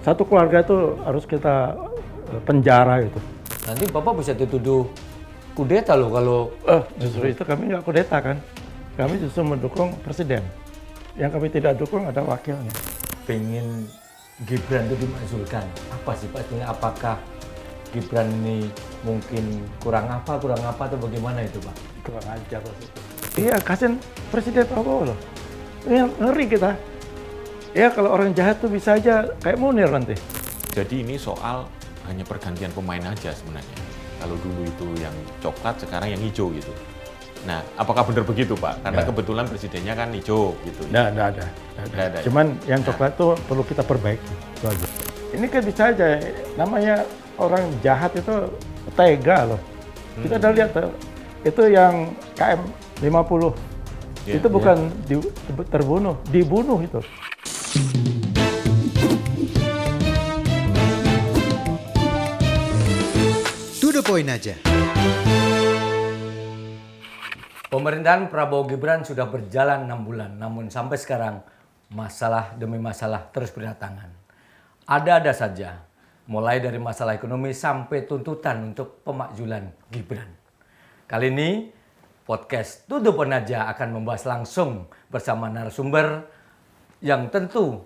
Satu keluarga itu harus kita penjara itu. Nanti Bapak bisa dituduh kudeta loh kalau... Justru itu kami nggak kudeta kan. Kami justru mendukung presiden. Yang kami tidak dukung ada wakilnya. Pengen Gibran itu dimajukan. Apa sih Pak? Sebenarnya apakah Gibran ini mungkin kurang apa atau bagaimana itu Pak? Kurang ajar itu. Iya, kasihan Presiden Prabowo loh. Ini ngeri kita. Ya kalau orang jahat tuh bisa aja kayak Munir nanti. Jadi ini soal hanya pergantian pemain aja sebenarnya. Kalau dulu itu yang coklat, sekarang yang hijau gitu. Nah, apakah benar begitu Pak? Karena kebetulan presidennya kan hijau gitu. Nggak ada. Cuman yang coklat tuh perlu kita perbaiki. Itu aja. Ini kan bisa aja, namanya orang jahat itu tega loh. Kita udah lihat tuh, itu yang KM 50. Itu bukan terbunuh, dibunuh itu. To the point aja. Pemerintahan Prabowo Gibran sudah berjalan 6 bulan, namun sampai sekarang masalah demi masalah terus berdatangan. Ada-ada saja, mulai dari masalah ekonomi sampai tuntutan untuk pemakzulan Gibran. Kali ini podcast To The Point Aja akan membahas langsung bersama narasumber yang tentu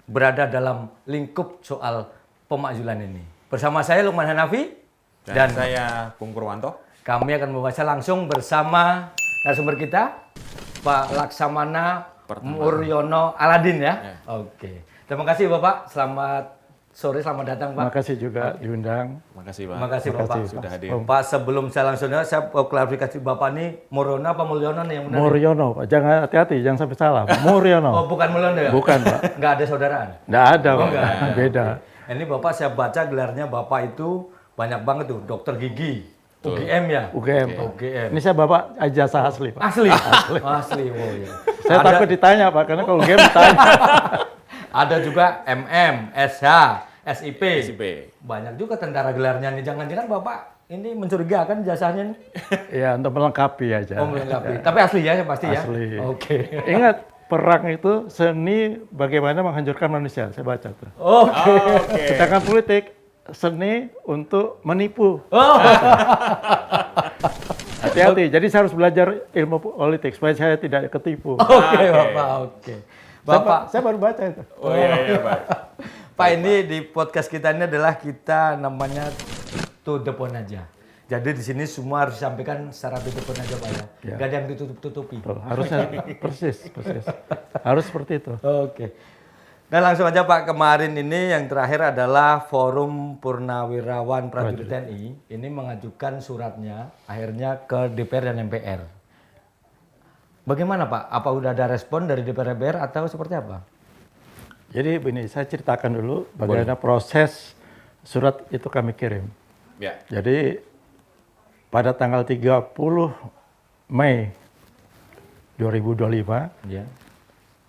berada dalam lingkup soal pemakzulan ini. Bersama saya Lukman Hanafi Dan saya Bung Purwanto. Kami akan membahasnya langsung bersama narasumber kita, Pak Laksamana Muryono Aladin ya. Oke. Terima kasih Bapak. Selamat sore, selamat datang Pak. Terima kasih juga diundang. Makasih Pak. Terima kasih Bapak. Sudah hadir. Pak, sebelum saya langsung saya mau klarifikasi Bapak ini Muryono apa Mulyono nih yang benar? Muryono, Pak. Jangan hati-hati, jangan sampai salah. Muryono. Oh, bukan Mulyono ya? Bukan, Pak. Nggak ada saudaraan? Nggak ada, Pak. nggak ada. Beda. Ini Bapak saya baca gelarnya Bapak itu banyak banget tuh, dokter gigi. UGM ya? UGM, Pak. UGM. Ini saya Bapak ijazah asli, Pak. Asli? Asli. Oh, iya. Saya takut ditanya, Pak, karena kalau UGM ditanya. Ada juga MM, SH, SIP. SIP. Banyak juga tentara gelarnya nih. Jangan-jangan Bapak ini mencurigakan jasanya nih? Ya, untuk melengkapi aja. Oh, melengkapi. Tapi asli ya pasti ya? Asli. Oke. Ingat, perang itu seni bagaimana menghancurkan manusia. Saya baca tuh. Oke. Sedangkan politik, seni untuk menipu. Oh. Hati-hati, jadi saya harus belajar ilmu politik supaya saya tidak ketipu. Oke, Bapak. Oke. Bapak, Saya baru baca itu. Oh iya Pak. Pak ini di podcast kita ini adalah kita namanya To The Point aja. Jadi di sini semua harus disampaikan secara to the point aja Pak ya. Ya. Gak ada yang ditutup-tutupi. Betul, harusnya persis. Harus seperti itu. Oke. Dan langsung aja Pak, kemarin ini yang terakhir adalah Forum Purnawirawan Prajurit TNI ini mengajukan suratnya akhirnya ke DPR dan MPR. Bagaimana Pak? Apa udah ada respon dari DPR MPR atau seperti apa? Jadi begini, saya ceritakan dulu bagaimana proses surat itu kami kirim. Ya. Jadi pada tanggal 30 Mei 2025, Ya.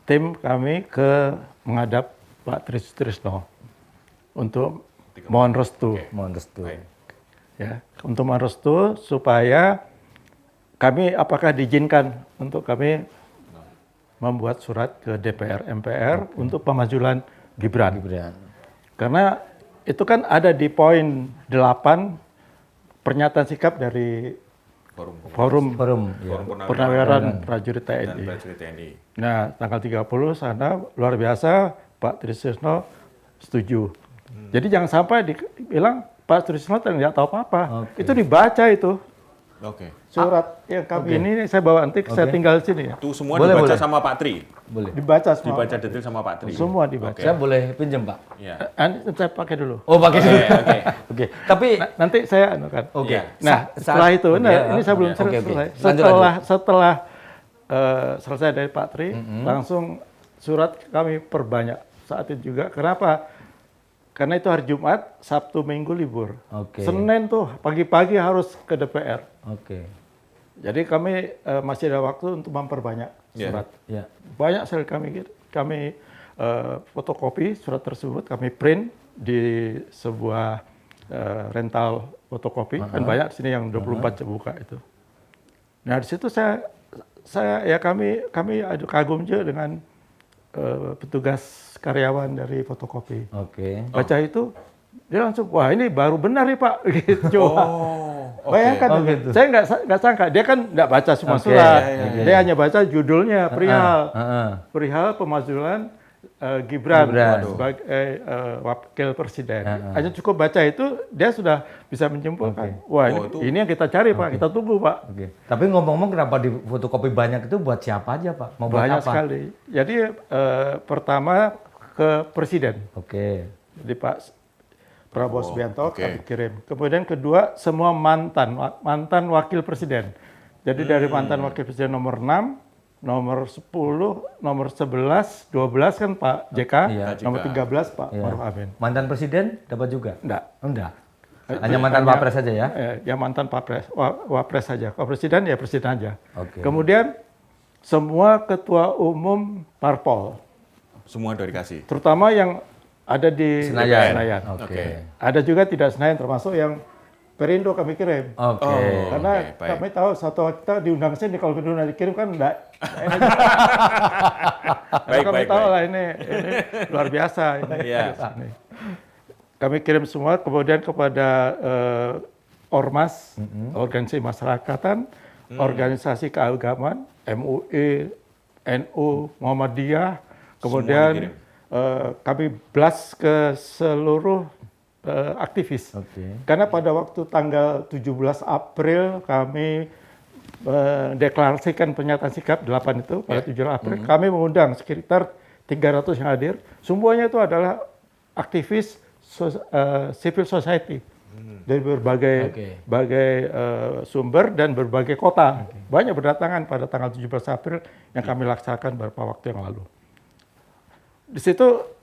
tim kami menghadap Pak Trisno untuk mohon restu. Mohon restu. Ya, untuk mohon restu supaya kami apakah diizinkan untuk kami membuat surat ke DPR MPR untuk pemajulan Gibran. Karena itu kan ada di poin 8 pernyataan sikap dari Forum Purnawirawan Prajurit dan TNI. Prajurit TNI. Nah, tanggal 30 sana luar biasa Pak Trisno setuju. Jadi jangan sampai dibilang Pak Trisno nggak tahu apa-apa. Oke. Itu dibaca itu. Oke. Surat yang kami ini saya bawa nanti saya tinggal di sini ya. Itu semua Boleh, dibaca boleh. sama Pak Tri. Boleh. Dibaca semua. Dibaca detail sama Pak Tri. Semua dibaca. Saya boleh pinjam Pak? Ya. Saya pakai dulu. Oh pakai dulu. Oke. Oke. Tapi Nanti saya anukan. oke. Iya. Nah, setelah itu, ini saya belum Oke, oke. selesai. Lanjut. Setelah selesai dari Pak Tri, langsung surat kami perbanyak saat itu juga. Kenapa? Karena itu hari Jumat, Sabtu, Minggu libur. Oke. Senin tuh pagi-pagi harus ke DPR. Oke. Jadi kami masih ada waktu untuk memperbanyak Iya. surat. Ya. Banyak sekali kami fotokopi surat tersebut, kami print di sebuah rental fotokopi. Kan banyak di sini yang 24 jam buka itu. Nah di situ kami kagum juga dengan petugas karyawan dari fotokopi. Oke. Baca itu, dia langsung, wah ini baru benar nih Pak. Gitu. Bayangkan, Oh, gitu. saya nggak sangka, dia kan nggak baca semua Oke, surat, iya. dia hanya baca judulnya, Heeh. perihal pemajulan Gibran Gibran. sebagai wakil presiden. Hanya cukup baca itu, dia sudah bisa menyimpulkan, wah ini yang kita cari Pak, kita tunggu Pak. Oke. Tapi ngomong-ngomong kenapa di fotokopi banyak itu buat siapa aja Pak? Mau buat Banyak apa? sekali. Jadi pertama ke presiden, Oke. jadi Pak Prabowo Subianto oke. kami kirim. Kemudian kedua semua mantan wakil presiden. Jadi dari mantan wakil presiden nomor 6, nomor 10, nomor 11, 12 kan Pak JK, Iya. nomor 13 Pak Iya. Maruf Amin. Mantan presiden dapat juga? Enggak. Enggak. Hanya mantan wapres saja ya? Ya mantan wapres saja. Kalau presiden ya presiden aja. Oke. Kemudian semua ketua umum parpol, Semua udah dikasih. terutama yang ada di Senayan. Senayan. Oke. Ada juga tidak Senayan, termasuk yang Perindo kami kirim. Oke. Karena Oke, baik. kami tahu satu waktu kita diundang sini, kalau kedua dikirim kan enggak. Kami tahu lah ini luar biasa. Ini. Iya. Ini. Kami kirim semua, kemudian kepada Ormas, organisasi masyarakatan, organisasi keagamaan, MUI, NU, Muhammadiyah, kemudian kami blast ke seluruh aktivis. Oke. Karena pada waktu tanggal 17 April kami mendeklarasikan pernyataan sikap 8 itu, pada 17 April kami mengundang sekitar 300 yang hadir. Semuanya itu adalah aktivis civil society dari berbagai sumber dan berbagai kota. Banyak berdatangan pada tanggal 17 April yang kami laksanakan beberapa waktu yang lalu. Di situ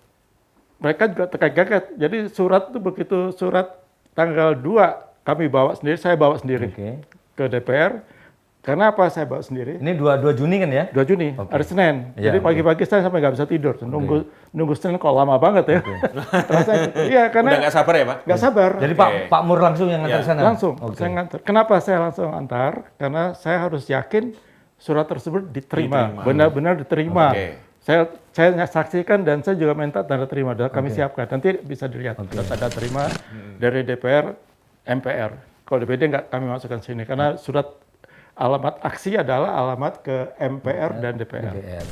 mereka juga terkaget-kaget. Jadi surat itu begitu surat tanggal 2 kami bawa sendiri, saya bawa sendiri Oke. ke DPR. Karena apa saya bawa sendiri? Ini 2 Juni kan ya? 2 Juni, hari Senin. Iya, Jadi pagi-pagi saya sampai nggak bisa tidur. Nunggu Senin kok lama banget ya. Iya, Udah karena nggak sabar ya Pak? nggak sabar. Jadi Oke. Pak Mur langsung yang ngantar Iya. sana? Langsung, Oke. saya ngantar. Kenapa saya langsung antar? Karena saya harus yakin surat tersebut diterima. Benar-benar diterima. Oke. Saya saksikan dan saya juga minta tanda terima. Dan kami siapkan. Nanti bisa dilihat. Ada tanda terima dari DPR, MPR. Kalau DPD nggak kami masukkan sini. Karena surat alamat aksi adalah alamat ke MPR dan DPR. DPR.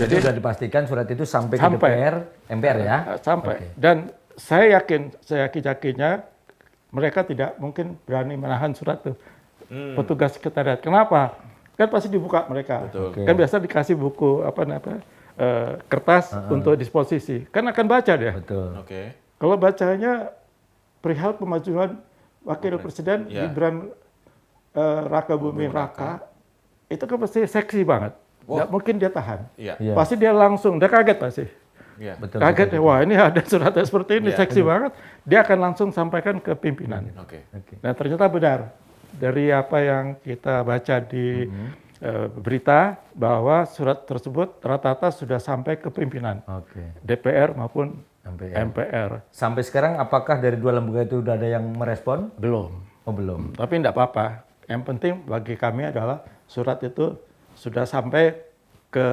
Jadi sudah dipastikan surat itu sampai ke Sampai. DPR, MPR ya? Sampai. Oke. Dan saya yakin-yakinnya mereka tidak mungkin berani menahan surat itu. Petugas sekretariat. Kenapa? Kan pasti dibuka mereka. Betul. Oke. Kan biasa dikasih buku kertas untuk disposisi. Kan akan baca dia. Betul. Oke. Kalau bacanya perihal pemajuan wakil presiden Iya. Gibran Raka Buming Raka, itu kan pasti seksi banget. Nggak mungkin dia tahan. Iya. Iya. Pasti dia langsung, dia kaget pasti. Iya. Betul. Kaget ya, wah ini ada suratnya seperti ini, Iya. seksi banget. Dia akan langsung sampaikan ke pimpinan. Oke. Oke. Dan ternyata benar. Dari apa yang kita baca di berita, bahwa surat tersebut rata-rata sudah sampai ke pimpinan. Oke. DPR maupun MPR. MPR. Sampai sekarang apakah dari 2 lembaga itu udah ada yang merespon? Belum. Oh belum. Tapi enggak apa-apa. Yang penting bagi kami adalah surat itu sudah sampai ke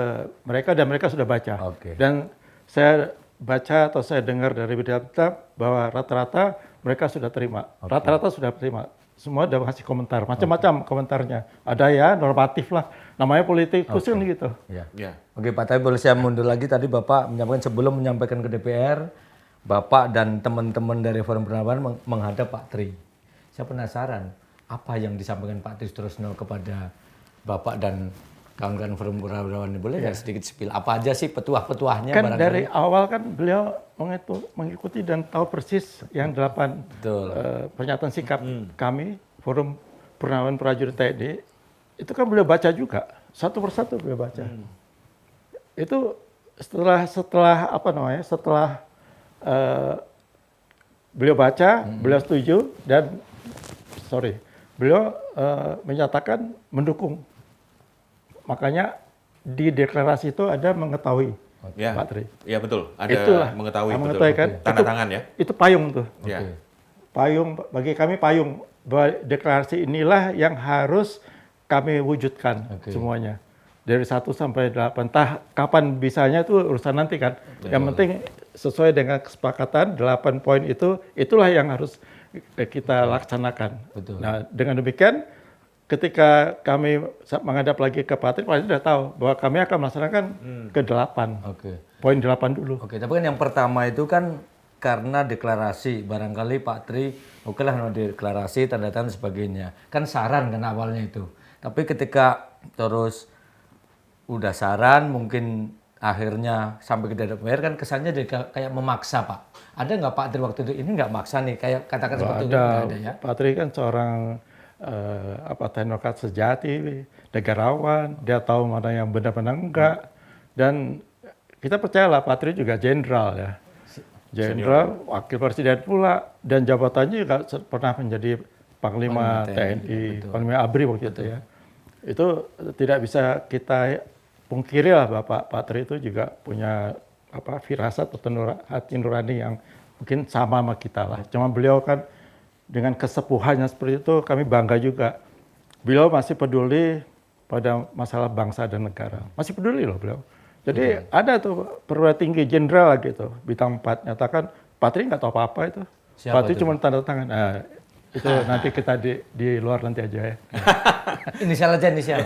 mereka dan mereka sudah baca. Oke. Dan saya baca atau saya dengar dari berita bahwa rata-rata mereka sudah terima. Rata-rata sudah terima. Semua udah kasih komentar, macam-macam komentarnya. Ada ya normatif lah, namanya politikus kan gitu. Ya. Iya. Oke Pak, tapi boleh saya mundur lagi tadi Bapak menyampaikan sebelum menyampaikan ke DPR, Bapak dan teman-teman dari Forum Pernapasan menghadap Pak Tri. Saya penasaran apa yang disampaikan Pak Tri Sutresno kepada Bapak dan kawan-kawan Forum Pernapasan ini. Boleh nggak sedikit spill? Apa aja sih petuah-petuahnya? Kan barangkali? dari awal kan beliau mengikuti dan tahu persis yang 8 Betul. pernyataan sikap kami, Forum Purnawan Prajurit TNI, itu kan beliau baca juga, satu persatu beliau baca. Itu setelah beliau baca, beliau setuju dan beliau menyatakan mendukung. Makanya di deklarasi itu ada mengetahui. Ya. Pak Tri. Iya betul. Ada Itulah, mengetahui betul. mengetahui kan. Tanda Itu- tangan ya. Itu payung tuh. Iya. Payung, bagi kami payung. Bahwa deklarasi inilah yang harus kami wujudkan semuanya. dari 1 sampai 8. Entah kapan bisanya itu urusan nanti kan. Yang penting sesuai dengan kesepakatan 8 poin itulah yang harus kita laksanakan. Betul. Nah, dengan demikian ketika kami menghadap lagi ke Pak Tri sudah tahu bahwa kami akan melaksanakan ke 8. Oke. Poin 8 dulu. Oke, tapi kan yang pertama itu kan karena deklarasi, barangkali Pak Tri, oke lah deklarasi, tanda tangan dan sebagainya. Kan saran kan awalnya itu. Tapi ketika terus udah saran, mungkin akhirnya sampai ke DPR kan kesannya jadi kayak memaksa Pak. Ada nggak Pak Tri waktu itu, ini nggak maksa nih, kayak katakan seperti itu? Nggak ada ya? Pak Tri kan seorang teknokrat sejati, negarawan, dia tahu mana yang benar-benar enggak. Dan kita percayalah Pak Tri juga jenderal ya. Jenderal, wakil presiden pula, dan jabatannya juga pernah menjadi Panglima TNI, Panglima ABRI waktu itu ya. Itu tidak bisa kita pungkiri lah Pak Tri itu juga punya firasat atau hati nurani yang mungkin sama kita lah. Cuma beliau kan dengan kesepuhannya seperti itu kami bangga juga. Beliau masih peduli pada masalah bangsa dan negara. Masih peduli loh beliau. Jadi ada tuh perwira tinggi jenderal gitu, bintang 4 nyatakan Pak Tri nggak tahu apa-apa itu. Siapa Pak Tri itu? cuma tanda tangan. Nah, itu nanti kita di luar nanti aja ya. Inisial aja, inisial.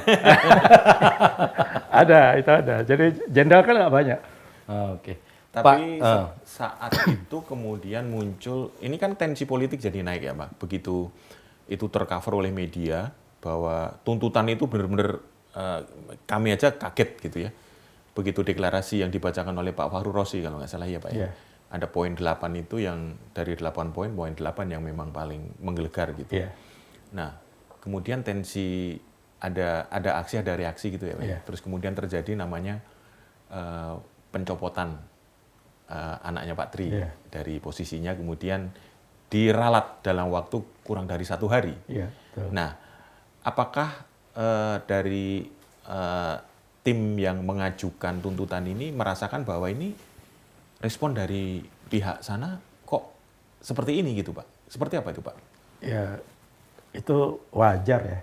Itu ada. Jadi jenderal kan nggak banyak. Oke. Tapi saat itu kemudian muncul, ini kan tensi politik jadi naik ya Pak. Begitu itu tercover oleh media bahwa tuntutan itu benar-benar kami aja kaget gitu ya. Begitu deklarasi yang dibacakan oleh Pak Fahru Rosi kalau nggak salah ya Pak ya. Ada poin 8 itu yang dari 8 poin 8 yang memang paling menggelegar gitu. Nah, kemudian tensi ada aksi ada reaksi gitu ya Pak. Terus kemudian terjadi namanya pencopotan anaknya Pak Tri dari posisinya, kemudian diralat dalam waktu kurang dari 1 hari. Nah, apakah dari tim yang mengajukan tuntutan ini merasakan bahwa ini respon dari pihak sana kok seperti ini gitu Pak? Seperti apa itu Pak? Ya, itu wajar ya.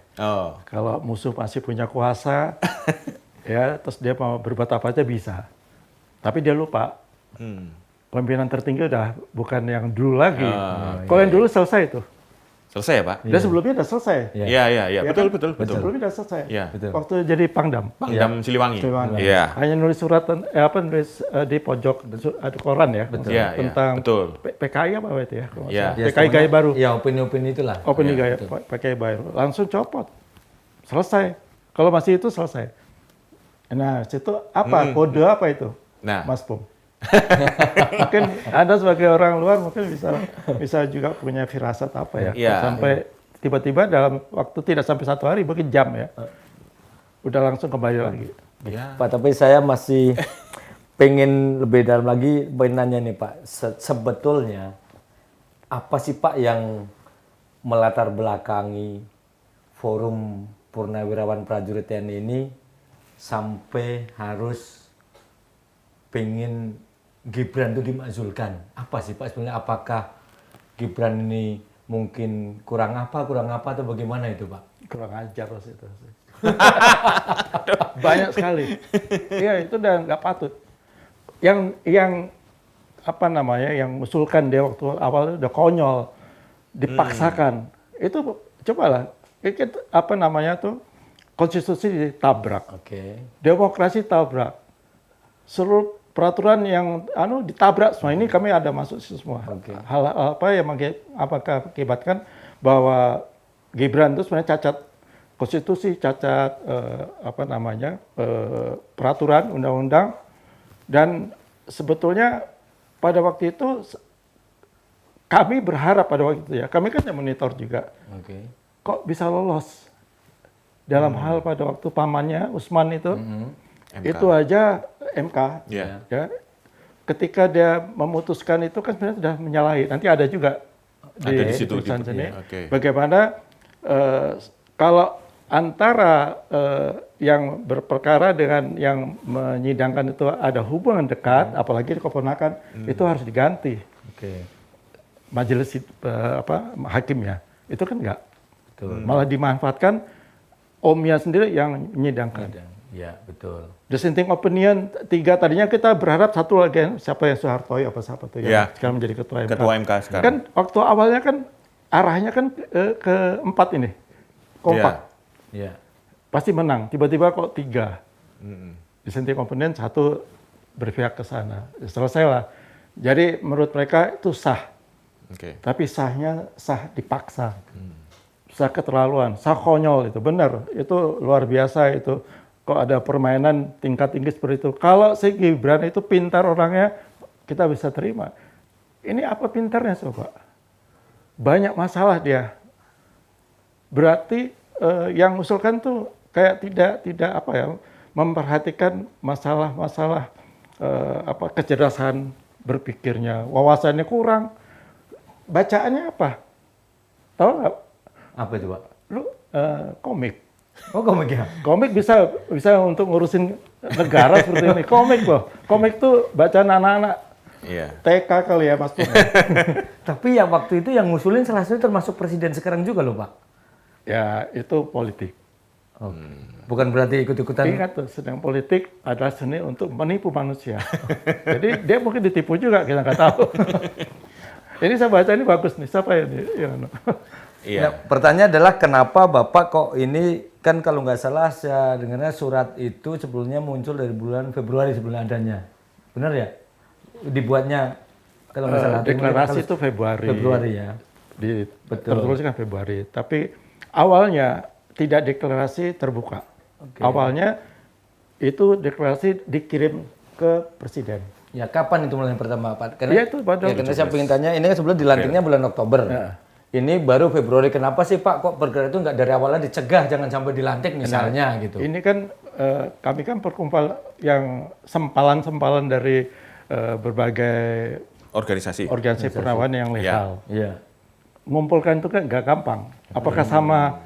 Kalau musuh masih punya kuasa, ya terus dia mau berbuat apa aja bisa. Tapi dia lupa, pimpinan tertinggi udah bukan yang dulu lagi. Kalau yang dulu selesai itu. Selesai ya Pak? Dia sebelumnya udah selesai. Iya. Betul. Sebelumnya udah selesai. Betul. Waktu jadi Pangdam. Pangdam Siliwangi. Iya. Hanya nulis surat, nulis di pojok ada koran ya. Tentang PKI apa itu ya? PKI gaya baru. Ya, opini-opini itulah. Opini gaya PKI baru. Langsung copot. Selesai. Kalau masih itu selesai. Nah, situ apa? Kode apa itu? Mas Pum. Mungkin Anda sebagai orang luar mungkin bisa juga punya firasat apa ya. Sampai tiba-tiba dalam waktu tidak sampai 1 hari, mungkin jam ya. Udah langsung kembali lagi. Pak, tapi saya masih pengen lebih dalam lagi nanya nih Pak. Sebetulnya apa sih Pak yang melatar belakangi Forum Purnawirawan Prajurit TNI ini sampai harus pengen Gibran itu dimakzulkan? Apa sih Pak sebenarnya? Apakah Gibran ini mungkin kurang apa atau bagaimana itu Pak? Kurang ajar loh itu. Banyak sekali. Iya, itu udah nggak patut. Yang apa namanya, yang mengusulkan dia waktu awal udah konyol, dipaksakan. Itu cobalah, apa namanya tuh, konstitusi ditabrak. Demokrasi tabrak. Seluruh peraturan yang ditabrak semua. Ini kami ada masuk semua. Hal apa yang mengakibatkan bahwa Gibran itu sebenarnya cacat konstitusi, cacat peraturan, undang-undang, dan sebetulnya pada waktu itu kami berharap pada waktu itu ya, kami kan yang monitor juga, kok bisa lolos dalam hal pada waktu pamannya Usman itu. Itu aja MK, ya. Ketika dia memutuskan itu kan sebenarnya sudah menyalahi. Nanti ada juga di situ sini. Bagaimana kalau antara yang berperkara dengan yang menyidangkan itu ada hubungan dekat, apalagi keponakan, itu harus diganti. Majelis hakimnya itu kan enggak. Malah dimanfaatkan omnya sendiri yang menyidangkan. Iya, betul. Dissenting opinion 3, tadinya kita berharap satu lagi, siapa yang Soehartoyo apa siapa tuh yang sekarang menjadi ketua MK. Ketua MK sekarang. Kan waktu awalnya kan arahnya kan ke 4 ini, kompak. Iya. Pasti menang, tiba-tiba kok 3. Dissenting opinion 1 berpihak ke sana. Selesai lah. Jadi menurut mereka itu sah. Oke. Tapi sahnya sah dipaksa. Sah keterlaluan, sah konyol itu. Benar, itu luar biasa itu. Kok ada permainan tingkat tinggi seperti itu. Kalau si Gibran itu pintar orangnya, kita bisa terima. Ini apa pintarnya coba? Banyak masalah dia. Berarti yang usulkan tuh kayak tidak apa ya, memperhatikan masalah-masalah kecerdasan berpikirnya, wawasannya kurang. Bacaannya apa? Tahu nggak? Apa itu, Pak? Lu komik. Oh, komik ya? Komik bisa untuk ngurusin negara seperti ini. Komik loh. Komik tuh bacaan anak-anak Iya. TK kali ya, Mas Pur. Tapi yang waktu itu yang ngusulin salah satu termasuk presiden sekarang juga loh, Pak. Ya, itu politik. Bukan berarti ikut-ikutan. Ingat tuh, sedang politik adalah seni untuk menipu manusia. Jadi dia mungkin ditipu juga, kita nggak tahu. Ini saya baca ini bagus nih, siapa ya ini? Iya. Nah, pertanyaan adalah kenapa Bapak kok ini, kan kalau nggak salah saya dengarnya surat itu sebelumnya muncul dari bulan Februari sebelum adanya. Benar ya? Dibuatnya kalau nggak salah. Deklarasi itu Februari. Februari ya. Tertuliskan Februari. Tapi awalnya tidak deklarasi terbuka. Awalnya itu deklarasi dikirim ke presiden. Ya kapan itu mulai pertama Pak? Iya itu pada. Ya, karena saya ingin tanya, ini kan sebelum dilantiknya bulan Oktober. Ya. Ini baru Februari. Kenapa sih Pak kok bergerak itu nggak dari awalnya dicegah jangan sampai dilantik misalnya gitu? Ini kan kami kan perkumpul yang sempalan-sempalan dari berbagai Organisasi. pernawan yang legal. Iya. Mengumpulkan itu kan nggak gampang. Apakah sama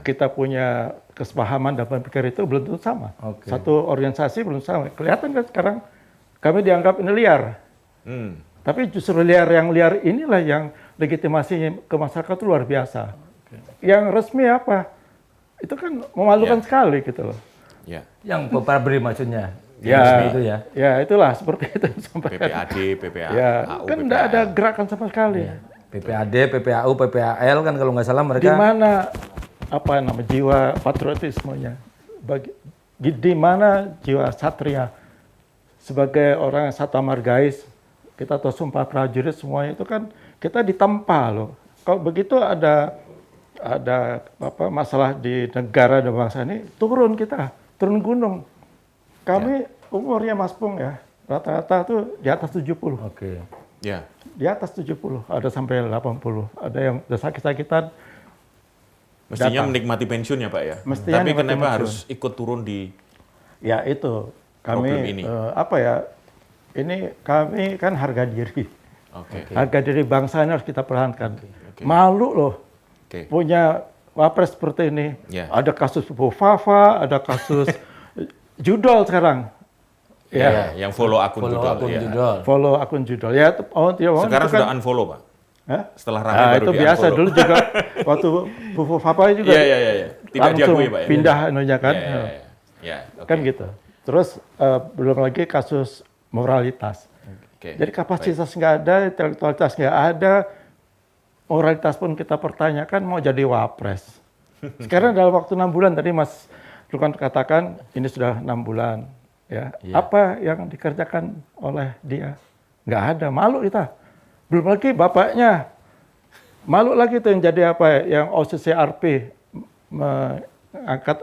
kita punya kesepahaman dan pikir itu belum tentu sama. Satu organisasi belum sama. Kelihatan kan sekarang kami dianggap ini liar. Tapi justru liar inilah yang legitimasinya ke masyarakat itu luar biasa. Yang resmi apa? Itu kan memalukan sekali gitu loh. Ya. Yang Bapak beri maksudnya. Ya, itu ya. Ya itulah seperti itu sampai PPAD, PPA, ya, AU, kan tidak ada gerakan sama sekali. PPAD, PPAU, PPAL kan kalau nggak salah mereka. Di mana jiwa patriotismenya? Di mana jiwa satria? Sebagai orang yang Sata Margais, kita tahu Sumpah Prajurit semuanya itu kan kita ditempa loh. Kalau begitu ada masalah di negara dan bangsa ini, turun gunung. Kami umurnya Mas Pung ya, rata-rata tuh di atas 70. Oke. Ya. Di atas 70, ada sampai 80. Ada yang udah sakit-sakitan. Mestinya menikmati pensiun ya Pak ya. Mestinya tapi kenapa pensiun. harus ikut turun di Ya itu, kami problem ini? Ini kami kan harga diri. Oke. Harga diri bangsa ini harus kita pertahankan. Malu loh punya wapres seperti ini. Ya. Ada kasus Bu Fafa, ada kasus judol sekarang. Ya, yang follow akun Follow judul. akun Ya. judul. Follow akun judol. Ya, Sekarang sudah unfollow Pak. Hah? Setelah rame baru itu biasa di-unfollow. dulu juga waktu Bu Fafa juga. Iya. Tidak langsung diakui Pak ya. pindah anunya kan. Ya, oke. Kan gitu. Terus belum lagi kasus moralitas. Oke. Jadi kapasitas nggak ada, intelektualitas nggak ada, moralitas pun kita pertanyakan mau jadi wapres. Sekarang dalam waktu 6 bulan, tadi Mas Lukan katakan ini sudah 6 bulan. Ya. Apa yang dikerjakan oleh dia? Nggak ada, malu kita. Belum lagi bapaknya, malu lagi tuh yang jadi yang OCCRP mengangkat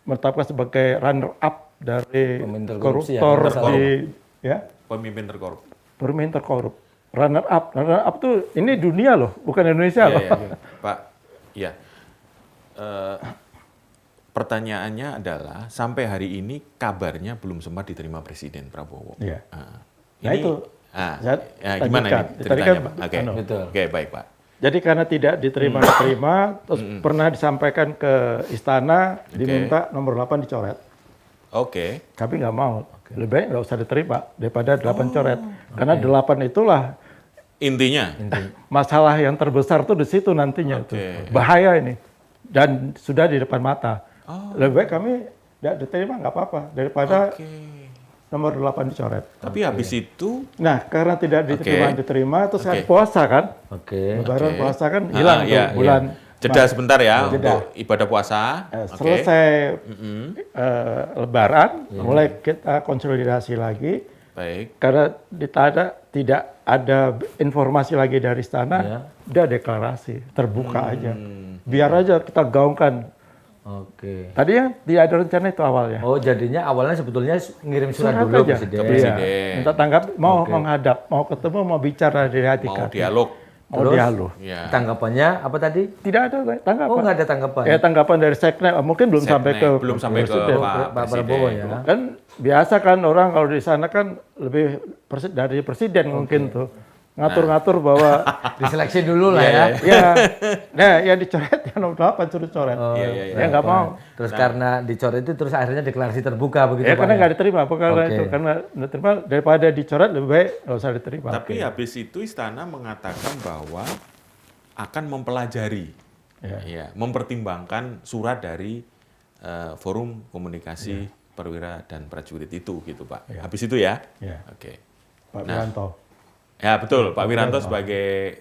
menetapkan sebagai runner up dari koruptor Pemimpin terkorup. Pemimpin terkorup. Runner up tuh ini dunia loh, bukan Indonesia loh. Pak, iya. Pertanyaannya adalah sampai hari ini kabarnya belum sempat diterima Presiden Prabowo. Iya. Ini, itu. Gimana ini ceritanya Pak? Oke, baik Pak. Jadi karena tidak diterima, terus pernah disampaikan ke istana, diminta nomor 8 dicoret. Oke. Kami nggak mau. Lebih baik nggak usah diterima daripada 8 coret. Karena 8 itulah intinya. Masalah yang terbesar tuh di situ nantinya. Bahaya ini. Dan sudah di depan mata. Lebih baik kami tidak diterima nggak apa-apa daripada Oke. nomor 8 dicoret. Tapi habis itu Nah, karena tidak diterima, terus kan puasa kan, Oke. Lebaran puasa kan hilang tuh iya, bulan. jeda sebentar ya Jeda. untuk ibadah puasa. Selesai Lebaran, mulai kita konsolidasi lagi. Baik. Karena tidak ada informasi lagi dari istana, Ya. udah deklarasi, terbuka aja. Biar aja kita gaungkan. Oke. Tadi yang tidak ada rencana itu awalnya. Oh, jadinya awalnya sebetulnya ngirim surat Surat dulu aja. Presiden. Ke Presiden. Iya. Minta tanggap, mau menghadap, mau ketemu, mau bicara dari hati ke Mau hati. dialog. Mau Terus? dialog. Ya. Tanggapannya apa tadi? Tidak ada tanggapan. Oh, nggak ada tanggapan. Ya tanggapan dari seknek, mungkin belum sampai ke belum sampai ke Presiden. Pak Prabowo ya. Kan biasa kan orang kalau di sana kan lebih dari presiden mungkin tuh. Ngatur-ngatur bahwa Diseleksi dulu lah ya. ya, nah yang dicoret yang nomor 8 suruh coret. Iya. Ya nggak mau. Terus karena dicoret itu terus akhirnya deklarasi terbuka begitu Ya Pak. karena nggak diterima, karena Oke. itu karena nggak diterima daripada dicoret lebih baik nggak usah diterima. Tapi habis itu istana mengatakan bahwa akan mempelajari, ya, mempertimbangkan surat dari Forum Komunikasi Perwira dan Prajurit itu, gitu Pak. Habis itu ya? Ya. Oke. Pak Wiranto, Ya betul, Pak Wiranto sebagai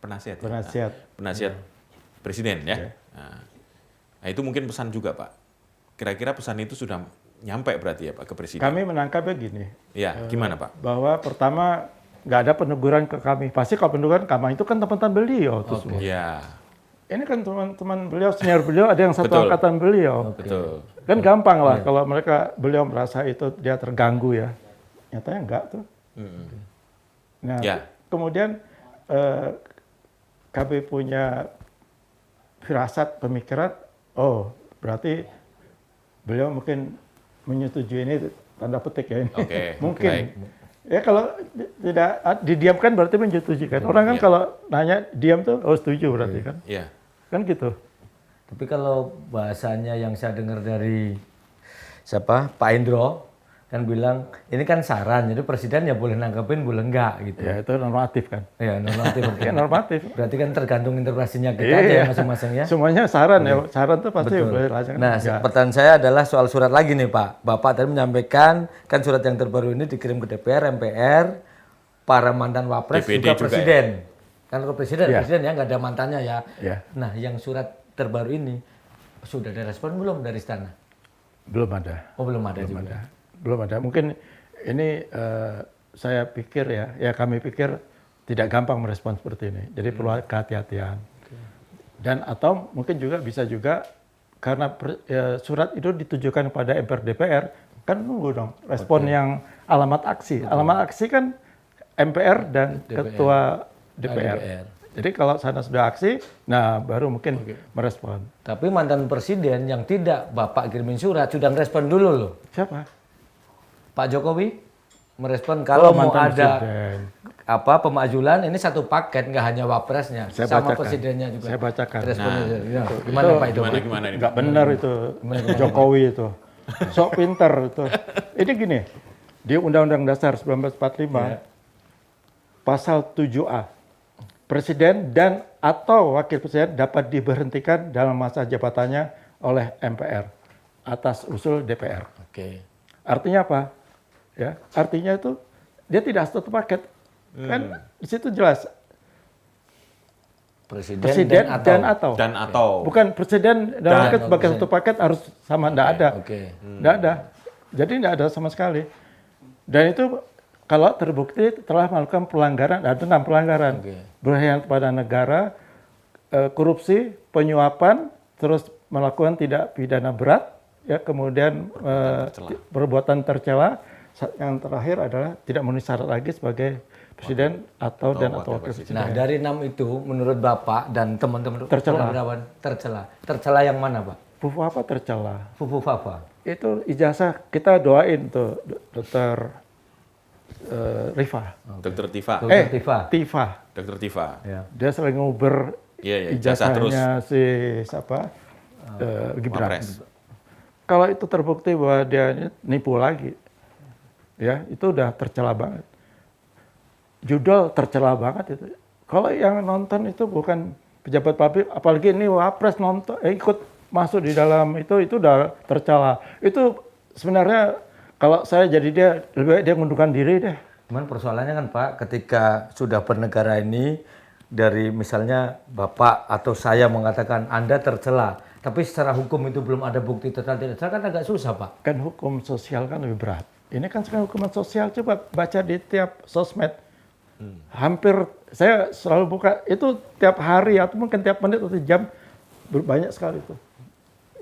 penasihat. ya? penasihat. Penasihat Presiden ya. Nah, itu mungkin pesan juga Pak. Kira-kira pesan itu sudah nyampe berarti ya Pak ke Presiden? Kami menangkapnya gini, Ya, gimana Pak? bahwa pertama nggak ada peneguran ke kami. Pasti kalau peneguran kami itu kan teman-teman beliau tuh semua. Ya, Ini kan teman-teman beliau, senior beliau, ada yang satu Betul. angkatan beliau. betul. Kan gampang lah kalau beliau merasa itu dia terganggu ya. Nyatanya enggak tuh. Nah, Ya. kemudian kami punya firasat pemikiran, oh berarti beliau mungkin menyetujui ini, tanda petik ya ini. Oke, Mungkin. baik. Ya kalau tidak didiamkan berarti menyetujui kan. Orang kan kalau nanya diam tuh, oh setuju berarti kan. Ya. Kan gitu. Tapi kalau bahasanya yang saya dengar dari siapa Pak Indro kan bilang ini kan saran, jadi presiden ya boleh nanggepin boleh enggak gitu. Ya itu normatif kan. Ya normatif. Ya normatif. Berarti kan tergantung interpretasinya kita aja ya masing-masing ya. Semuanya saran ya. Saran tuh pasti Betul. boleh laksanakan. Nah, Ya. pertanyaan saya adalah soal surat lagi nih Pak. Bapak tadi menyampaikan kan surat yang terbaru ini dikirim ke DPR, MPR, para mantan wapres DPD juga juga presiden. Kan kalau presiden, Ya. presiden ya nggak ada mantannya ya. Ya. Nah, yang surat terbaru ini sudah ada respon belum dari istana? Belum ada. Oh belum ada juga. Belum ada. Mungkin ini saya pikir ya kami pikir tidak gampang merespon seperti ini. Jadi perlu kehati-hatian. Dan atau mungkin juga bisa juga karena surat itu ditujukan pada MPR DPR, kan nunggu dong respon yang alamat aksi. Alamat aksi kan MPR dan Ketua DPR. Jadi kalau sana sudah aksi, nah baru mungkin merespon. Tapi mantan presiden yang tidak Bapak kirimin surat sudah merespon dulu loh. Siapa? Pak Jokowi merespon kalau mau mantan ada presiden. pemajulan ini satu paket nggak hanya wapresnya Saya sama bacakan. presidennya juga. Saya bacakan. Responnya Nah, ya. Gimana Pak itu? Gimana ini? Nggak benar itu Jokowi itu. Sok pinter itu. Ini gini, di Undang-Undang Dasar 1945, pasal 7A, Presiden dan atau Wakil Presiden dapat diberhentikan dalam masa jabatannya oleh MPR atas usul DPR. Oke. Artinya apa? Ya, artinya itu dia tidak satu paket. Kan di situ jelas presiden dan atau. Dan atau. Bukan presiden dan wakil sebagai satu paket harus sama, enggak ada. Oke. Enggak ada. Jadi enggak ada sama sekali. Dan itu kalau terbukti telah melakukan pelanggaran, ada 6 pelanggaran. Oke. Berkhianat pada negara, korupsi, penyuapan, terus melakukan tidak pidana berat, ya kemudian perbuatan tercela. Yang terakhir adalah tidak memenuhi syarat lagi sebagai presiden atau wakil presiden. Nah, dari 6 itu menurut Bapak dan teman-teman Tercela. purnawirawan tercela. Tercela yang mana, Pak? Fufu apa tercela? Fufu apa? Itu ijazah kita doain tuh Dokter Rifa. Dr. Tifa. Dr. Tifa. Tifa. Dr. Tifa. Ya. Dia sering nguber Iya, ijazah terus. ijazahnya si siapa? Gibran. Wapres. Kalau itu terbukti bahwa dia nipu lagi, ya itu udah tercela banget. Judul tercela banget itu. Kalau yang nonton itu bukan pejabat publik, apalagi ini wapres nonton, ikut masuk di dalam itu udah tercela. Itu sebenarnya kalau saya jadi dia, lebih baik dia mengundurkan diri deh. Cuman persoalannya kan Pak, ketika sudah bernegara ini, dari misalnya Bapak atau saya mengatakan Anda tercela, tapi secara hukum itu belum ada bukti tercela tidak tercela, kan agak susah Pak. Kan hukum sosial kan lebih berat. Ini kan sekarang hukuman sosial, coba baca di tiap sosmed. Hampir, saya selalu buka, itu tiap hari atau mungkin tiap menit atau jam, banyak sekali itu.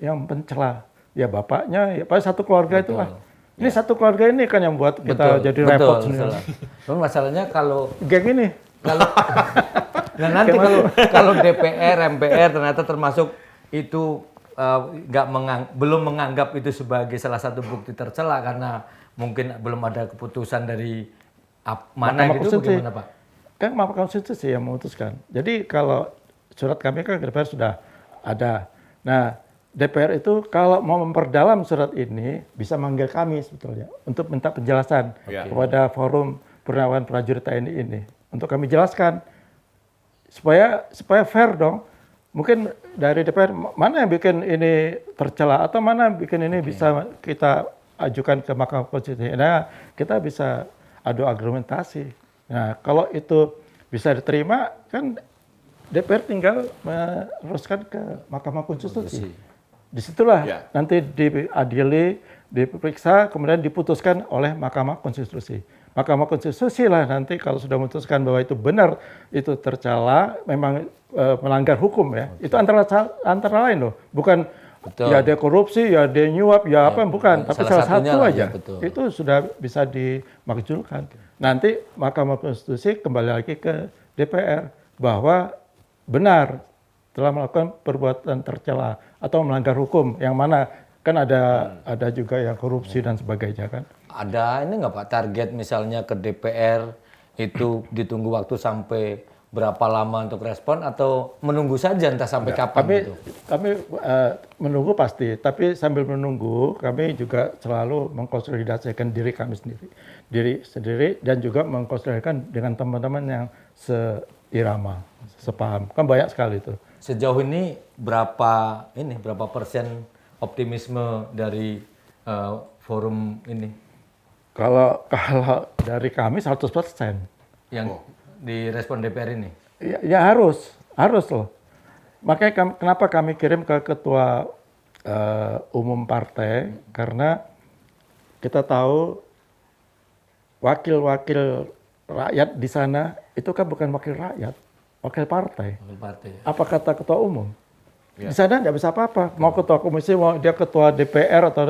Yang mencela, ya bapaknya, ya paling satu keluarga itulah. Ini satu keluarga ini kan yang buat kita jadi repot sendiri. Betul. Masalahnya kalau Geng ini. Nah nanti kalau DPR, MPR ternyata termasuk itu belum menganggap itu sebagai salah satu bukti tercela karena mungkin belum ada keputusan dari mana gitu, bagaimana Pak? Kan Mahkamah Konstitusi yang memutuskan. Jadi kalau surat kami kan ke DPR sudah ada. Nah, DPR itu kalau mau memperdalam surat ini bisa manggil kami sebetulnya untuk minta penjelasan kepada Forum Purnawirawan Prajurit TNI ini untuk kami jelaskan supaya fair dong. Mungkin dari DPR mana yang bikin ini tercela atau mana yang bikin ini bisa kita ajukan ke Mahkamah Konstitusi. Nah, kita bisa adu argumentasi. Nah, kalau itu bisa diterima kan DPR tinggal meneruskan ke Mahkamah Konstitusi. Disitulah nanti diadili, diperiksa, kemudian diputuskan oleh Mahkamah Konstitusi. Mahkamah Konstitusi lah nanti kalau sudah memutuskan bahwa itu benar, itu tercela, memang melanggar hukum ya. Itu antara lain loh, bukan ya dia korupsi, ya dia nyuap, ya apa, bukan. Tapi salah satu aja, itu sudah bisa dimakzulkan. Nanti Mahkamah Konstitusi kembali lagi ke DPR bahwa benar telah melakukan perbuatan tercela atau melanggar hukum, yang mana kan ada juga yang korupsi dan sebagainya kan. Ada ini nggak Pak target misalnya ke DPR itu ditunggu waktu sampai berapa lama untuk respon atau menunggu saja entah sampai kapan gitu? Kami menunggu pasti, tapi sambil menunggu kami juga selalu mengkonsolidasikan diri kami sendiri dan juga mengkonsolidasikan dengan teman-teman yang seirama, sepaham. Kan banyak sekali itu. Sejauh ini berapa persen optimisme dari forum ini? Kalau dari kami 100%. Yang direspon DPR ini? Ya harus loh. Makanya kenapa kami kirim ke ketua umum partai, karena kita tahu wakil-wakil rakyat di sana itu kan bukan wakil rakyat, wakil partai. Apa kata ketua umum? Di sana nggak bisa apa-apa. Mau ketua komisi, mau dia ketua DPR atau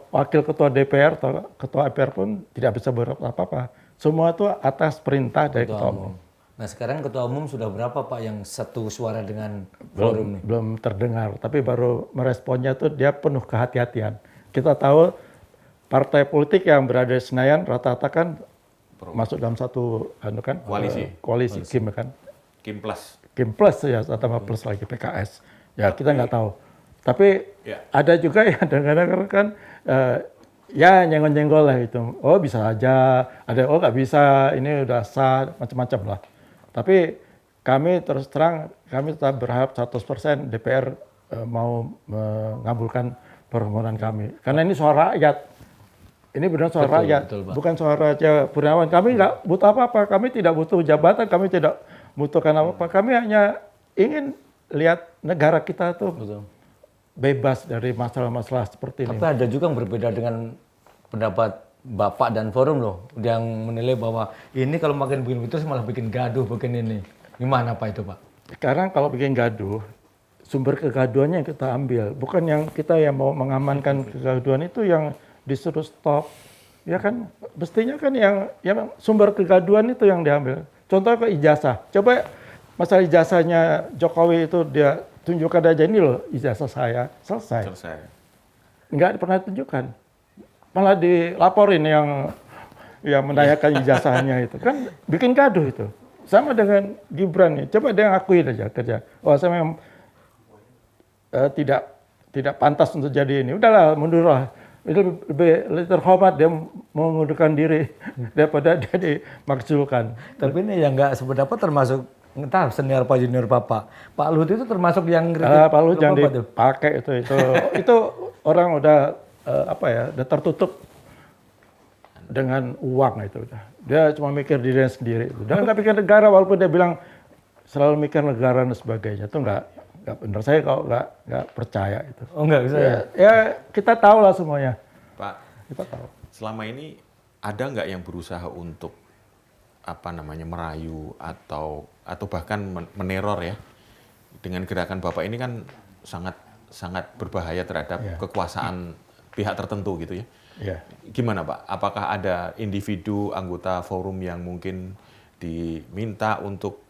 wakil ketua DPR atau ketua MPR pun tidak bisa berbuat apa-apa. Semua itu atas perintah dari ketua umum. Nah sekarang ketua umum sudah berapa Pak yang satu suara dengan forum ini? Belum terdengar, tapi baru meresponnya tuh dia penuh kehati-hatian. Kita tahu partai politik yang berada di Senayan rata-rata kan masuk dalam satu koalisi Kim kan. Kim plus ya, tambah plus lagi PKS. Ya kita nggak tahu. Tapi ada juga yang kadang-kadang kan ya nyenggol-nyenggol lah itu. Oh bisa aja, ada nggak bisa, ini udah sah, macam-macam lah. Tapi kami terus terang, kami tetap berharap 100% DPR mau mengabulkan permohonan kami. Karena ini suara rakyat. Ini benar suara rakyat, bukan suara Raja Purnawirawan. Kami nggak butuh apa-apa, kami tidak butuh jabatan, kami tidak butuhkan apa-apa. Kami hanya ingin lihat negara kita tuh bebas dari masalah-masalah seperti ini. Tapi ada juga yang berbeda dengan pendapat Bapak dan forum loh, yang menilai bahwa ini kalau makin begini terus malah bikin gaduh, bikin ini. Gimana Pak itu Pak? Sekarang kalau bikin gaduh, sumber kegaduhannya yang kita ambil, bukan yang kita yang mau mengamankan kegaduhan itu yang disuruh stop. Ya kan, mestinya kan yang sumber kegaduhan itu yang diambil. Contoh ke ijazah. Coba masalah ijazahnya Jokowi itu dia tunjukkan aja, ini loh ijazah saya, selesai. Nggak pernah tunjukkan. Malah dilaporin yang menanyakan ijazahnya itu. Kan bikin gaduh itu. Sama dengan Gibran nih. Coba dia ngakuin aja kerja. Oh saya memang tidak pantas untuk jadi ini. Udahlah, mundurlah. Itu lebih terhormat dia mengundurkan diri daripada dia dimakzulkan. Tapi ini yang nggak sependapat termasuk entah senior apa junior Bapak. Pak Luhut itu termasuk yang kritik Pak Luhut jangan Bapak tuh? dipakai itu orang udah udah tertutup dengan uang itu udah. Dia cuma mikir dirinya sendiri. Dia nggak pikir negara walaupun dia bilang selalu mikir negara dan sebagainya. Itu nggak benar. Saya kalau nggak percaya itu. Oh nggak bisa Ya kita tahu lah semuanya. Pak, Kita tahu. selama ini ada nggak yang berusaha untuk merayu atau bahkan meneror ya dengan gerakan Bapak ini kan sangat berbahaya terhadap kekuasaan pihak tertentu gitu ya. Ya. Gimana Pak? Apakah ada individu anggota forum yang mungkin diminta untuk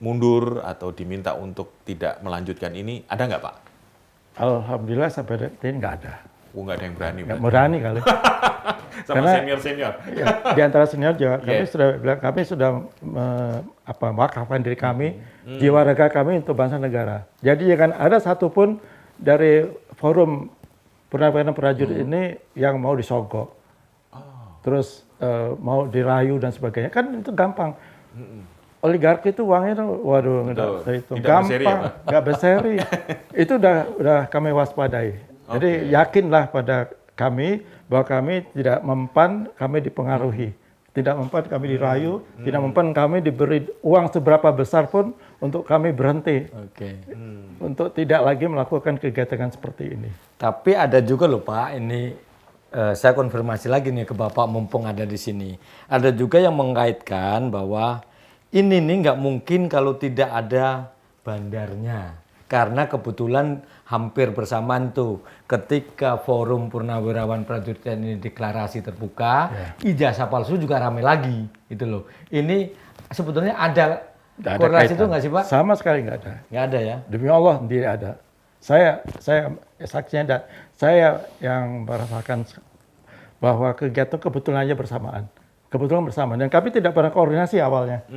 mundur atau diminta untuk tidak melanjutkan ini? Ada nggak Pak? Alhamdulillah sampai detik ini nggak ada. Nggak ada yang berani. Nggak berani kali. Sama Karena- senior-senior. Ya, di antara senior juga kami Yeah. sudah bilang kami sudah mewakafkan diri kami, jiwa raga kami untuk bangsa negara. Jadi jangan ada satupun dari forum purnawiran prajurit ini yang mau disogok, terus mau dirayu dan sebagainya. Kan itu gampang. Oligarki itu uangnya tuh, waduh, nggak Betul. itu Tidak berseri ya, gampang, Pak? nggak berseri. Itu udah kami waspadai. Jadi yakinlah pada kami bahwa kami tidak mempan, kami dipengaruhi. Tidak mempan kami dirayu, tidak mempan kami diberi uang seberapa besar pun untuk kami berhenti. Oke. Untuk tidak lagi melakukan kegiatan seperti ini. Tapi ada juga loh Pak, ini saya konfirmasi lagi nih ke Bapak mumpung ada di sini. Ada juga yang mengaitkan bahwa ini nih nggak mungkin kalau tidak ada bandarnya. Karena kebetulan hampir bersamaan tuh ketika forum Purnawirawan Prajurit TNI ini deklarasi terbuka, ijazah palsu juga ramai lagi gitu loh. Ini sebetulnya ada Nggak ada korelasi kaitan. itu nggak sih Pak? Sama sekali nggak ada. Nggak ada ya? Demi Allah tidak ada. Saya saksinya ada. Saya yang merasakan bahwa kegiatan kebetulan aja bersamaan. Kebetulan bersamaan. Dan kami tidak pernah koordinasi awalnya.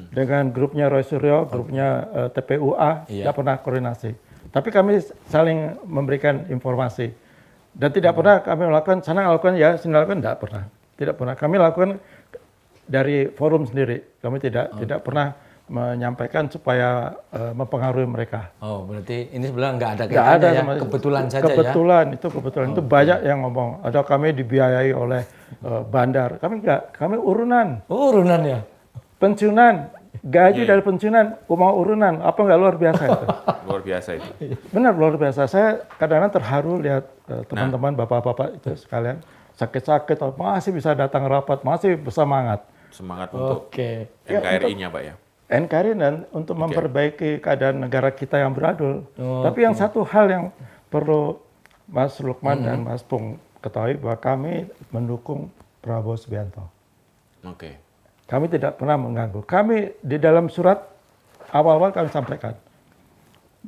Dengan grupnya Roy Suryo, grupnya TPUA, tidak pernah koordinasi. Tapi kami saling memberikan informasi. Dan tidak pernah kami melakukan, sana lakukan ya, sini lakukan, tidak pernah. Tidak pernah. Kami lakukan dari forum sendiri. Kami tidak pernah menyampaikan supaya mempengaruhi mereka. Oh berarti ini sebenarnya nggak ada Nggak ada kaitannya ya? sama Kebetulan saja ya? kebetulan, itu kebetulan. Itu banyak yang ngomong. Ada kami dibiayai oleh bandar. Kami enggak, kami urunan. Oh urunan ya? Pensiunan, gaji dari pensiunan, mau urunan. Apa nggak luar biasa itu? Luar biasa itu. Benar luar biasa. Saya kadang-kadang terharu lihat teman-teman bapak-bapak itu sekalian sakit-sakit, masih bisa datang rapat, masih bersemangat. Semangat untuk Oke. NKRI-nya Pak ya. NKRI dan untuk memperbaiki keadaan negara kita yang beradil. Tapi yang satu hal yang perlu Mas Lukman dan Mas Pung ketahui bahwa kami mendukung Prabowo Subianto. Oke. Kami tidak pernah mengganggu. Kami di dalam surat awal-awal kami sampaikan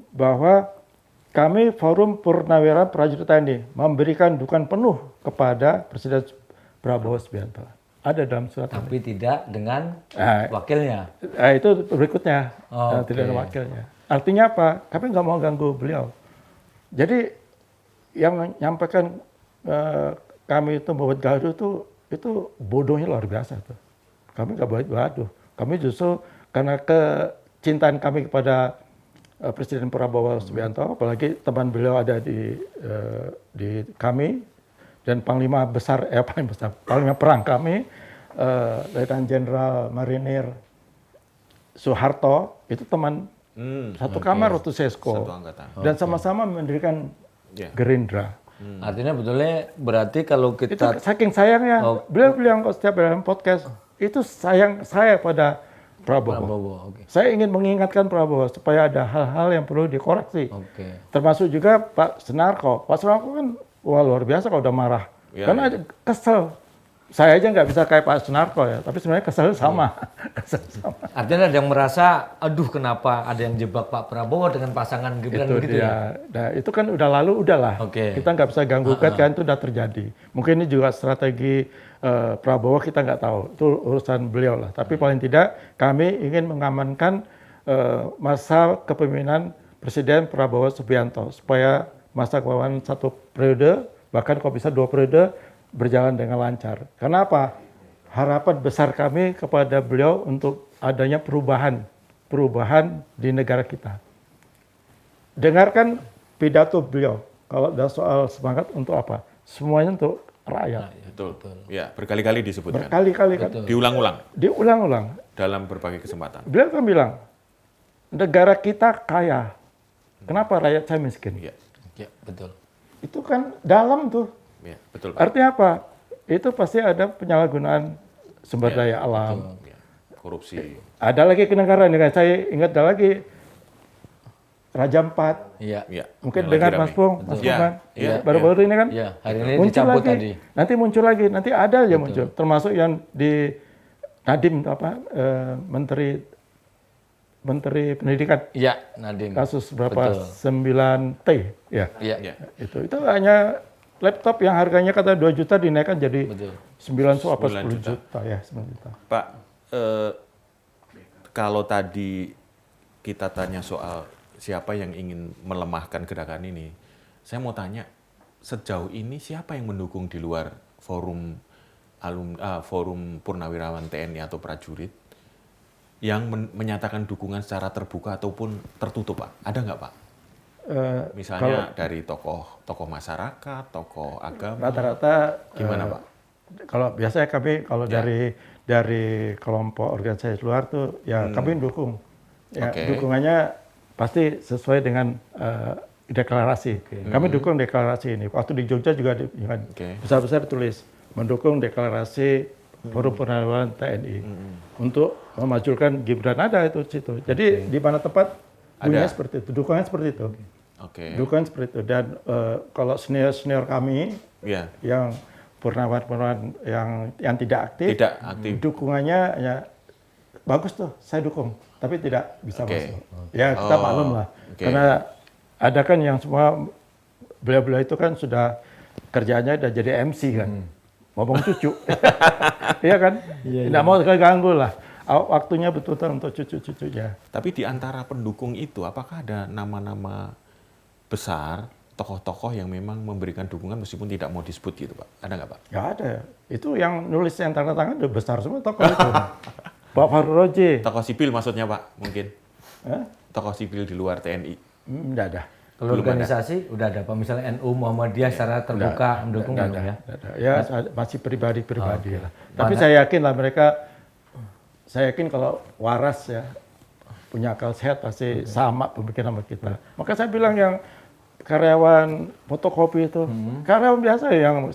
bahwa kami Forum Purnawirawan Prajurit TNI memberikan dukungan penuh kepada Presiden Prabowo Subianto. Ada dalam surat ini. Tapi tidak dengan Nah, wakilnya. itu berikutnya. Oh, Tidak ada oke. wakilnya. Artinya apa? Kami nggak mau ganggu beliau. Jadi yang menyampaikan kami itu membuat gaduh itu bodohnya luar biasa tuh. Kami nggak buat gaduh. Kami justru karena kecintaan kami kepada Presiden Prabowo Subianto, apalagi teman beliau ada di kami dan Panglima Perang kami, Letnan Jenderal Marinir Soeharto itu teman satu kamar waktu Sesko Satu angkatan. dan sama-sama mendirikan Ya. Gerindra. Artinya betulnya berarti kalau Itu kita saking sayangnya beliau bilang kok setiap dalam podcast itu sayang saya pada Prabowo. Prabowo, oke. Saya ingin mengingatkan Prabowo supaya ada hal-hal yang perlu dikoreksi. Oke. Termasuk juga Pak Sunarko. Pak Sunarko kan wah luar biasa kalau udah marah. Ya, Karena kesel. Saya aja nggak bisa kayak Pak Sunarko ya, tapi sebenarnya kesel sama. Kesel sama. Artinya ada yang merasa, aduh kenapa ada yang jebak Pak Prabowo dengan pasangan Gibran Itu begitu ya? dia. Nah, itu kan udah lalu, udahlah. Oke. Kita nggak bisa ganggu kan itu udah terjadi. Mungkin ini juga strategi Prabowo kita nggak tahu. Itu urusan beliau lah. Tapi paling tidak kami ingin mengamankan masa kepemimpinan Presiden Prabowo Subianto supaya masa kepemimpinan 1 periode bahkan kalau bisa 2 periode berjalan dengan lancar. Karena apa? harapan besar kami kepada beliau untuk adanya perubahan di negara kita. Dengarkan pidato beliau. Kalau ada soal semangat untuk apa? Semuanya untuk rakyat. Betul. Ya, berkali-kali disebutkan. Berkali-kali kan. Diulang-ulang Diulang-ulang. dalam berbagai kesempatan. Beliau kan bilang, negara kita kaya. Kenapa rakyat saya miskin? Iya, Ya, betul. Itu kan dalam tuh. ya, betul. Pak. Artinya apa? Itu pasti ada penyalahgunaan sumber daya alam. Ya, korupsi. Ada lagi kenegaraan. Saya ingat ada lagi Raja Ampat. Iya. Ya, Mungkin yang dengar lagi Mas rame. Pung, Mas Iya, Pung kan? iya, Baru-baru ini kan? Iya, hari ini Muncul dicabut lagi. tadi. Nanti muncul lagi. Nanti ada aja muncul. Termasuk yang di Nadiem Menteri Pendidikan. Iya, Nadiem. Kasus berapa? Betul. 9T. Ya. Iya. Ya. Itu hanya laptop yang harganya kata 2 juta dinaikkan jadi Betul. 9 apa 9 10 juta. juta ya, 9 juta. Pak, kalau tadi kita tanya soal siapa yang ingin melemahkan gerakan ini, saya mau tanya, sejauh ini siapa yang mendukung di luar forum forum Purnawirawan TNI atau prajurit yang menyatakan dukungan secara terbuka ataupun tertutup, Pak? Ada nggak, Pak? Misalnya dari tokoh masyarakat, tokoh agama. Rata-rata Gimana, Pak? Kalau biasanya kami kalau dari kelompok organisasi luar tuh ya kami dukung. Ya, Oke. dukungannya pasti sesuai dengan deklarasi. Kami dukung deklarasi ini. Waktu di Jogja juga besar-besar tulis mendukung deklarasi Forum Purnawirawan TNI untuk memajukan Gibran, ada itu situ. Jadi di mana tempat bunyinya seperti itu, dukungannya seperti itu. Oke. Dukungan seperti itu. Dan kalau senior kami Ya. yang purnawan yang tidak aktif, dukungannya ya bagus tuh, saya dukung, tapi tidak bisa masuk. Ya kita maklum lah, karena ada kan yang semua beliau-beliau itu kan sudah kerjanya udah jadi MC kan, ngomong cucu, iya kan, tidak mau keganggu lah. Waktunya betul-betul untuk cucu-cucunya. Tapi di antara pendukung itu, apakah ada nama-nama besar, tokoh-tokoh yang memang memberikan dukungan meskipun tidak mau disebut gitu, Pak? Ada nggak, Pak? Nggak ada. Itu yang nulis yang tanda tangan udah besar semua tokoh itu. Pak Fahru Roji. Tokoh sipil maksudnya, Pak, mungkin? Hah? Tokoh sipil di luar TNI? Nggak ada. Kalau organisasi udah ada, Pak. Misalnya NU Muhammadiyah secara terbuka mendukung Nggak ya. ada. Ya masih pribadi-pribadi lah. Tapi saya yakin lah saya yakin kalau waras ya, punya akal sehat pasti sama pemikiran sama kita. Maka saya bilang yang karyawan fotokopi itu, karyawan biasa yang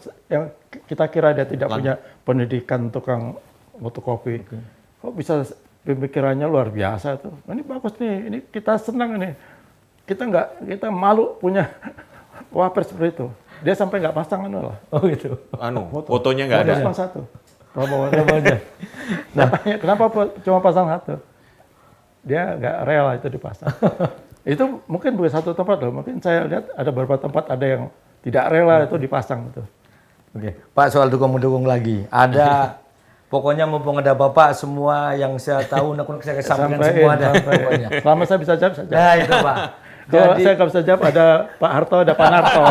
kita kira dia tidak punya pendidikan tukang fotokopi. Kok bisa pemikirannya luar biasa tuh. Ini bagus nih, ini kita senang nih. Kita malu punya wapres seperti itu. Dia sampai nggak pasang lah. Oh gitu. Fotonya nggak ada. Cuma satu. Prabowo aja. Nah, kenapa cuma pasang satu? Dia nggak rela itu dipasang. Itu mungkin bukan satu tempat loh. Mungkin saya lihat ada beberapa tempat ada yang tidak rela itu dipasang itu. Oke, Pak, soal dukung-mendukung lagi. Ada pokoknya mumpung ada Bapak, semua yang saya tahu saya sampaikan semua ada. Pokoknya. Selama saya bisa jawab saja. Nah itu, Pak. Kalau saya nggak bisa jawab, ada Pak Harto, ada Pak Narto.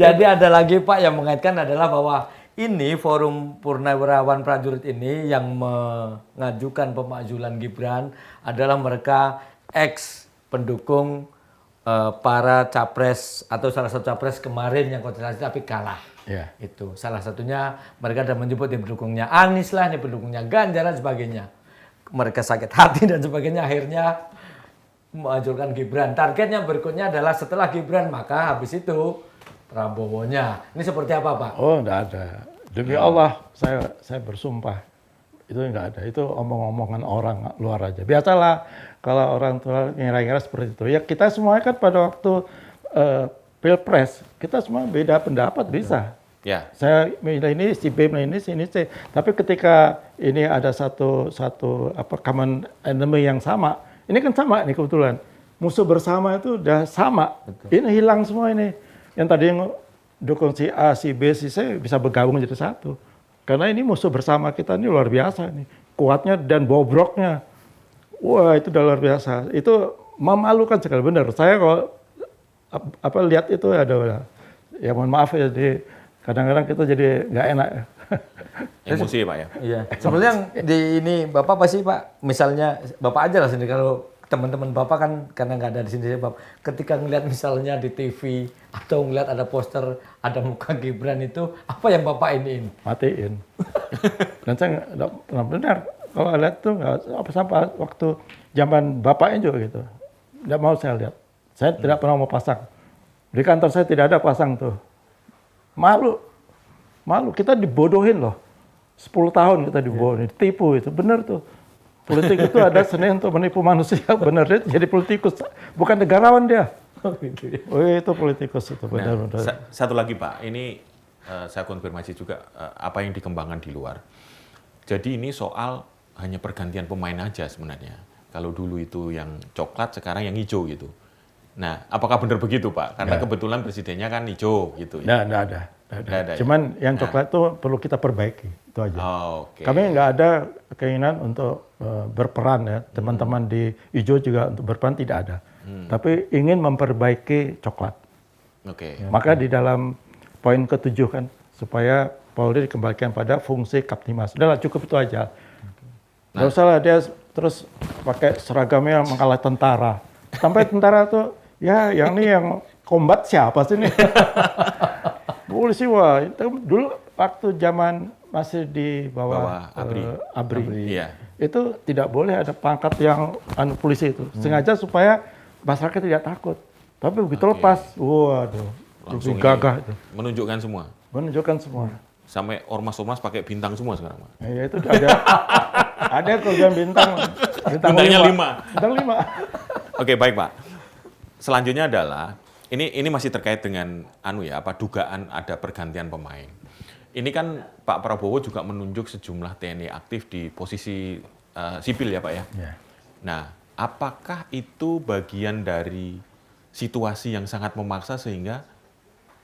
Jadi ada lagi, Pak, yang mengaitkan adalah bahwa ini Forum Purnawirawan Prajurit ini yang mengajukan pemakzulan Gibran adalah mereka ex pendukung para capres atau salah satu capres kemarin yang kontestasi tapi kalah. Ya. Itu salah satunya mereka ada menyebut yang pendukungnya Anies lah, ini pendukungnya Ganjar dan sebagainya. Mereka sakit hati dan sebagainya, akhirnya mengajukan Gibran. Targetnya berikutnya adalah setelah Gibran maka habis itu Prabowo-nya. Ini seperti apa, Pak? Oh, enggak ada. Demi Allah, saya bersumpah. Itu enggak ada. Itu omong-omongan orang luar aja. Biasalah kalau orang tua ngira-ngira seperti itu. Ya kita semua kan pada waktu Pilpres, kita semua beda pendapat bisa. Ya. Saya milih ini, si B milih ini, si ini, si. Tapi ketika ini ada satu common enemy yang sama, ini kan sama nih kebetulan. Musuh bersama itu udah sama. Betul. Ini hilang semua ini. Yang tadi yang dukung si A, si B, si C bisa bergabung jadi satu. Karena ini musuh bersama kita ini luar biasa nih. Kuatnya dan bobroknya. Wah, itu udah luar biasa. Itu memalukan sekali, benar. Saya kalau lihat itu ada ya mohon maaf ya, jadi kadang-kadang kita jadi nggak enak. Emosi ya Pak ya? Iya. Sebenarnya di ini Bapak pasti Pak, misalnya Bapak aja lah sendiri, kalau teman-teman Bapak kan karena nggak ada di sini Bapak. Ketika ngelihat misalnya di TV atau ngelihat ada poster ada muka Gibran itu, apa yang Bapak iniin? Matiin. Dan saya nggak pernah benar. Kalau lihat tuh nggak apa-apa waktu zaman bapaknya juga gitu. Nggak mau saya lihat. Saya tidak pernah mau pasang. Di kantor saya tidak ada pasang tuh. Malu. Kita dibodohin loh. 10 tahun kita dibodohin, ditipu itu. Bener tuh. Politik itu ada seni untuk menipu manusia. Bener, dia jadi politikus. Bukan negarawan dia. Oh itu politikus itu, benar. Satu lagi Pak, ini saya konfirmasi juga apa yang dikembangkan di luar. Jadi ini soal hanya pergantian pemain aja sebenarnya. Kalau dulu itu yang coklat, sekarang yang hijau gitu. Nah, apakah benar begitu Pak? Karena kebetulan presidennya kan hijau gitu ya. Nggak ada. Ya? Cuman yang coklat itu perlu kita perbaiki, itu aja. Oke. Kami nggak ada keinginan untuk berperan ya, teman-teman di hijau juga untuk berperan tidak ada. Tapi ingin memperbaiki coklat. Oke. Maka di dalam poin ke-7 kan, supaya Polri dikembalikan pada fungsi Kaptimas. Udahlah cukup itu aja. Nggak usah lah dia terus pakai seragamnya mengalah tentara. Sampai tentara tuh, ya yang ini yang combat siapa sih nih? Polisi wah, itu dulu waktu zaman masih di bawah ABRI. Iya. Itu tidak boleh ada pangkat yang polisi itu. Sengaja supaya masyarakat tidak takut. Tapi begitu lepas, waduh, Langsung lebih gagah itu. menunjukkan semua. Menunjukkan semua. Sampai ormas-ormas pakai bintang semua sekarang Pak. Ya itu ada kemudian bintang Bintangnya 5. Bintang 5. Oke, baik Pak. Selanjutnya adalah ini masih terkait dengan dugaan ada pergantian pemain. Ini kan Pak Prabowo juga menunjuk sejumlah TNI aktif di posisi sipil ya Pak ya. Ya. Nah, apakah itu bagian dari situasi yang sangat memaksa sehingga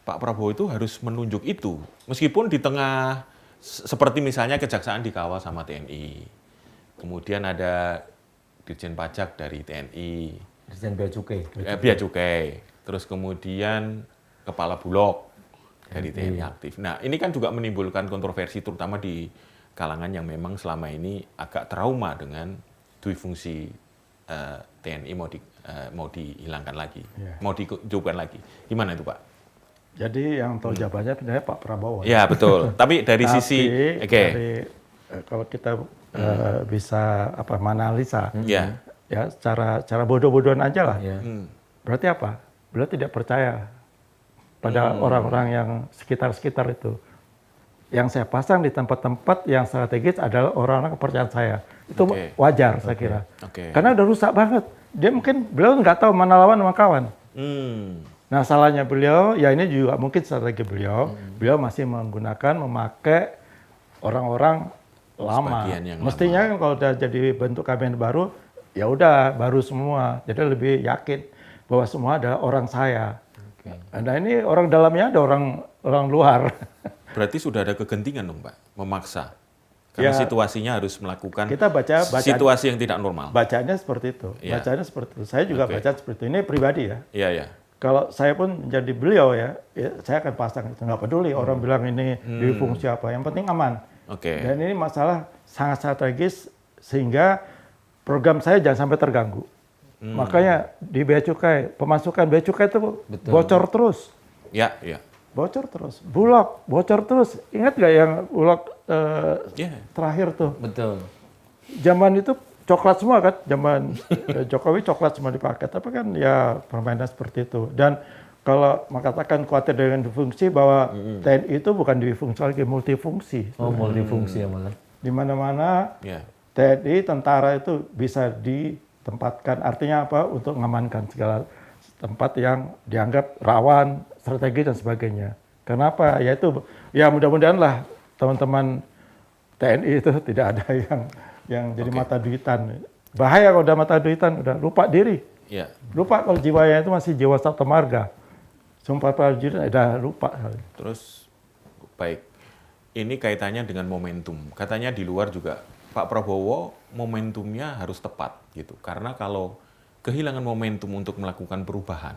Pak Prabowo itu harus menunjuk itu? Meskipun di tengah seperti misalnya kejaksaan dikawal sama TNI. Kemudian ada Dirjen Pajak dari TNI. Dirjen Bea Cukai. Bea Cukai. Terus kemudian Kepala Bulog dari TNI aktif. Nah, ini kan juga menimbulkan kontroversi terutama di kalangan yang memang selama ini agak trauma dengan dui fungsi TNI mau dihilangkan lagi, mau dihidupkan lagi. Gimana itu Pak? Jadi yang tahu jawabannya sebenarnya Pak Prabowo. Ya betul. Tapi dari sisi, kalau kita bisa menganalisa, ya cara bodoh-bodohan aja lah. Ya. Berarti apa? Beliau tidak percaya pada orang-orang yang sekitar-sekitar itu. Yang saya pasang di tempat-tempat yang strategis adalah orang-orang kepercayaan saya. Itu wajar saya kira. Karena udah rusak banget. Beliau nggak tahu mana lawan sama kawan. Nah salahnya beliau, ya ini juga mungkin strategi beliau. Beliau masih memakai orang-orang lama. Mestinya kan kalau udah jadi bentuk kabinet baru, ya udah baru semua. Jadi lebih yakin bahwa semua adalah orang saya. Nah ini orang dalamnya ada orang luar. Berarti sudah ada kegentingan dong Pak, memaksa. Karena situasinya harus melakukan kita baca situasi yang tidak normal. Bacanya seperti itu. Bacanya seperti itu. Saya juga baca seperti itu. Ini pribadi ya. Iya. Kalau saya pun menjadi beliau ya saya akan pasang itu. Nggak peduli orang bilang ini di fungsi apa. Yang penting aman. Dan ini masalah sangat strategis sehingga program saya jangan sampai terganggu. Makanya di Bea Cukai, pemasukan Bea Cukai itu bocor terus. Iya. Bocor terus. Bulog bocor terus. Ingat nggak yang Bulog terakhir tuh? Betul. Zaman itu coklat semua kan, zaman Jokowi coklat semua dipakai. Tapi kan ya permainan seperti itu. Dan kalau mengatakan khawatir dengan difungsi bahwa TNI itu bukan difungsi lagi, multifungsi. Oh, multifungsi ya malah. Di mana-mana TNI, tentara itu bisa ditempatkan. Artinya apa? Untuk mengamankan segala tempat yang dianggap rawan, strategi dan sebagainya. Kenapa? Ya itu, ya mudah-mudahan lah teman-teman TNI itu tidak ada yang jadi mata duitan. Bahaya kalau udah mata duitan, udah lupa diri. Lupa kalau jiwanya itu masih jiwa Sabta Marga. Sumpah prajurit udah lupa. Terus, baik. Ini kaitannya dengan momentum. Katanya di luar juga Pak Prabowo momentumnya harus tepat gitu. Karena kalau kehilangan momentum untuk melakukan perubahan,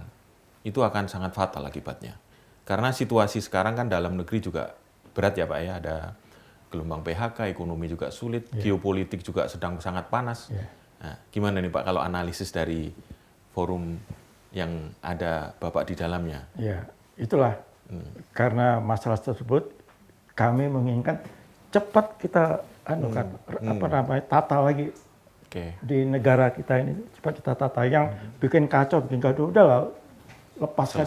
itu akan sangat fatal akibatnya. Karena situasi sekarang kan dalam negeri juga berat ya Pak ya, ada gelombang PHK, ekonomi juga sulit, geopolitik juga sedang sangat panas. Nah, gimana nih Pak kalau analisis dari forum yang ada Bapak di dalamnya? Ya, itulah karena masalah tersebut kami menginginkan cepat kita tata lagi di negara kita ini, cepat kita tata. Yang bikin kacau, bikin gaduh, udahlah lepaskan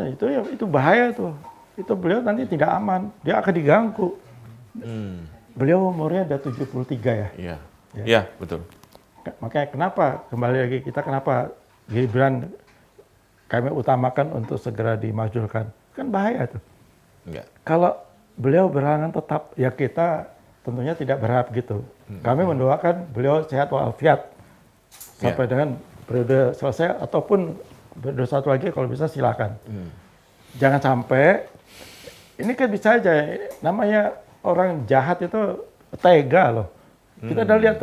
ya. Itu bahaya tuh. Itu beliau nanti tidak aman, dia akan diganggu. Beliau umurnya udah 73 ya. Iya, betul. Makanya kenapa kembali lagi kenapa Gibran kami utamakan untuk segera dimajukan? Kan bahaya tuh. Enggak. Kalau beliau berhalangan tetap, ya kita tentunya tidak berharap gitu. Kami mendoakan beliau sehat walafiat sampai dengan periode selesai ataupun periode satu lagi kalau bisa silakan. Jangan sampai ini kan bisa aja namanya orang jahat itu tega loh. Kita udah lihat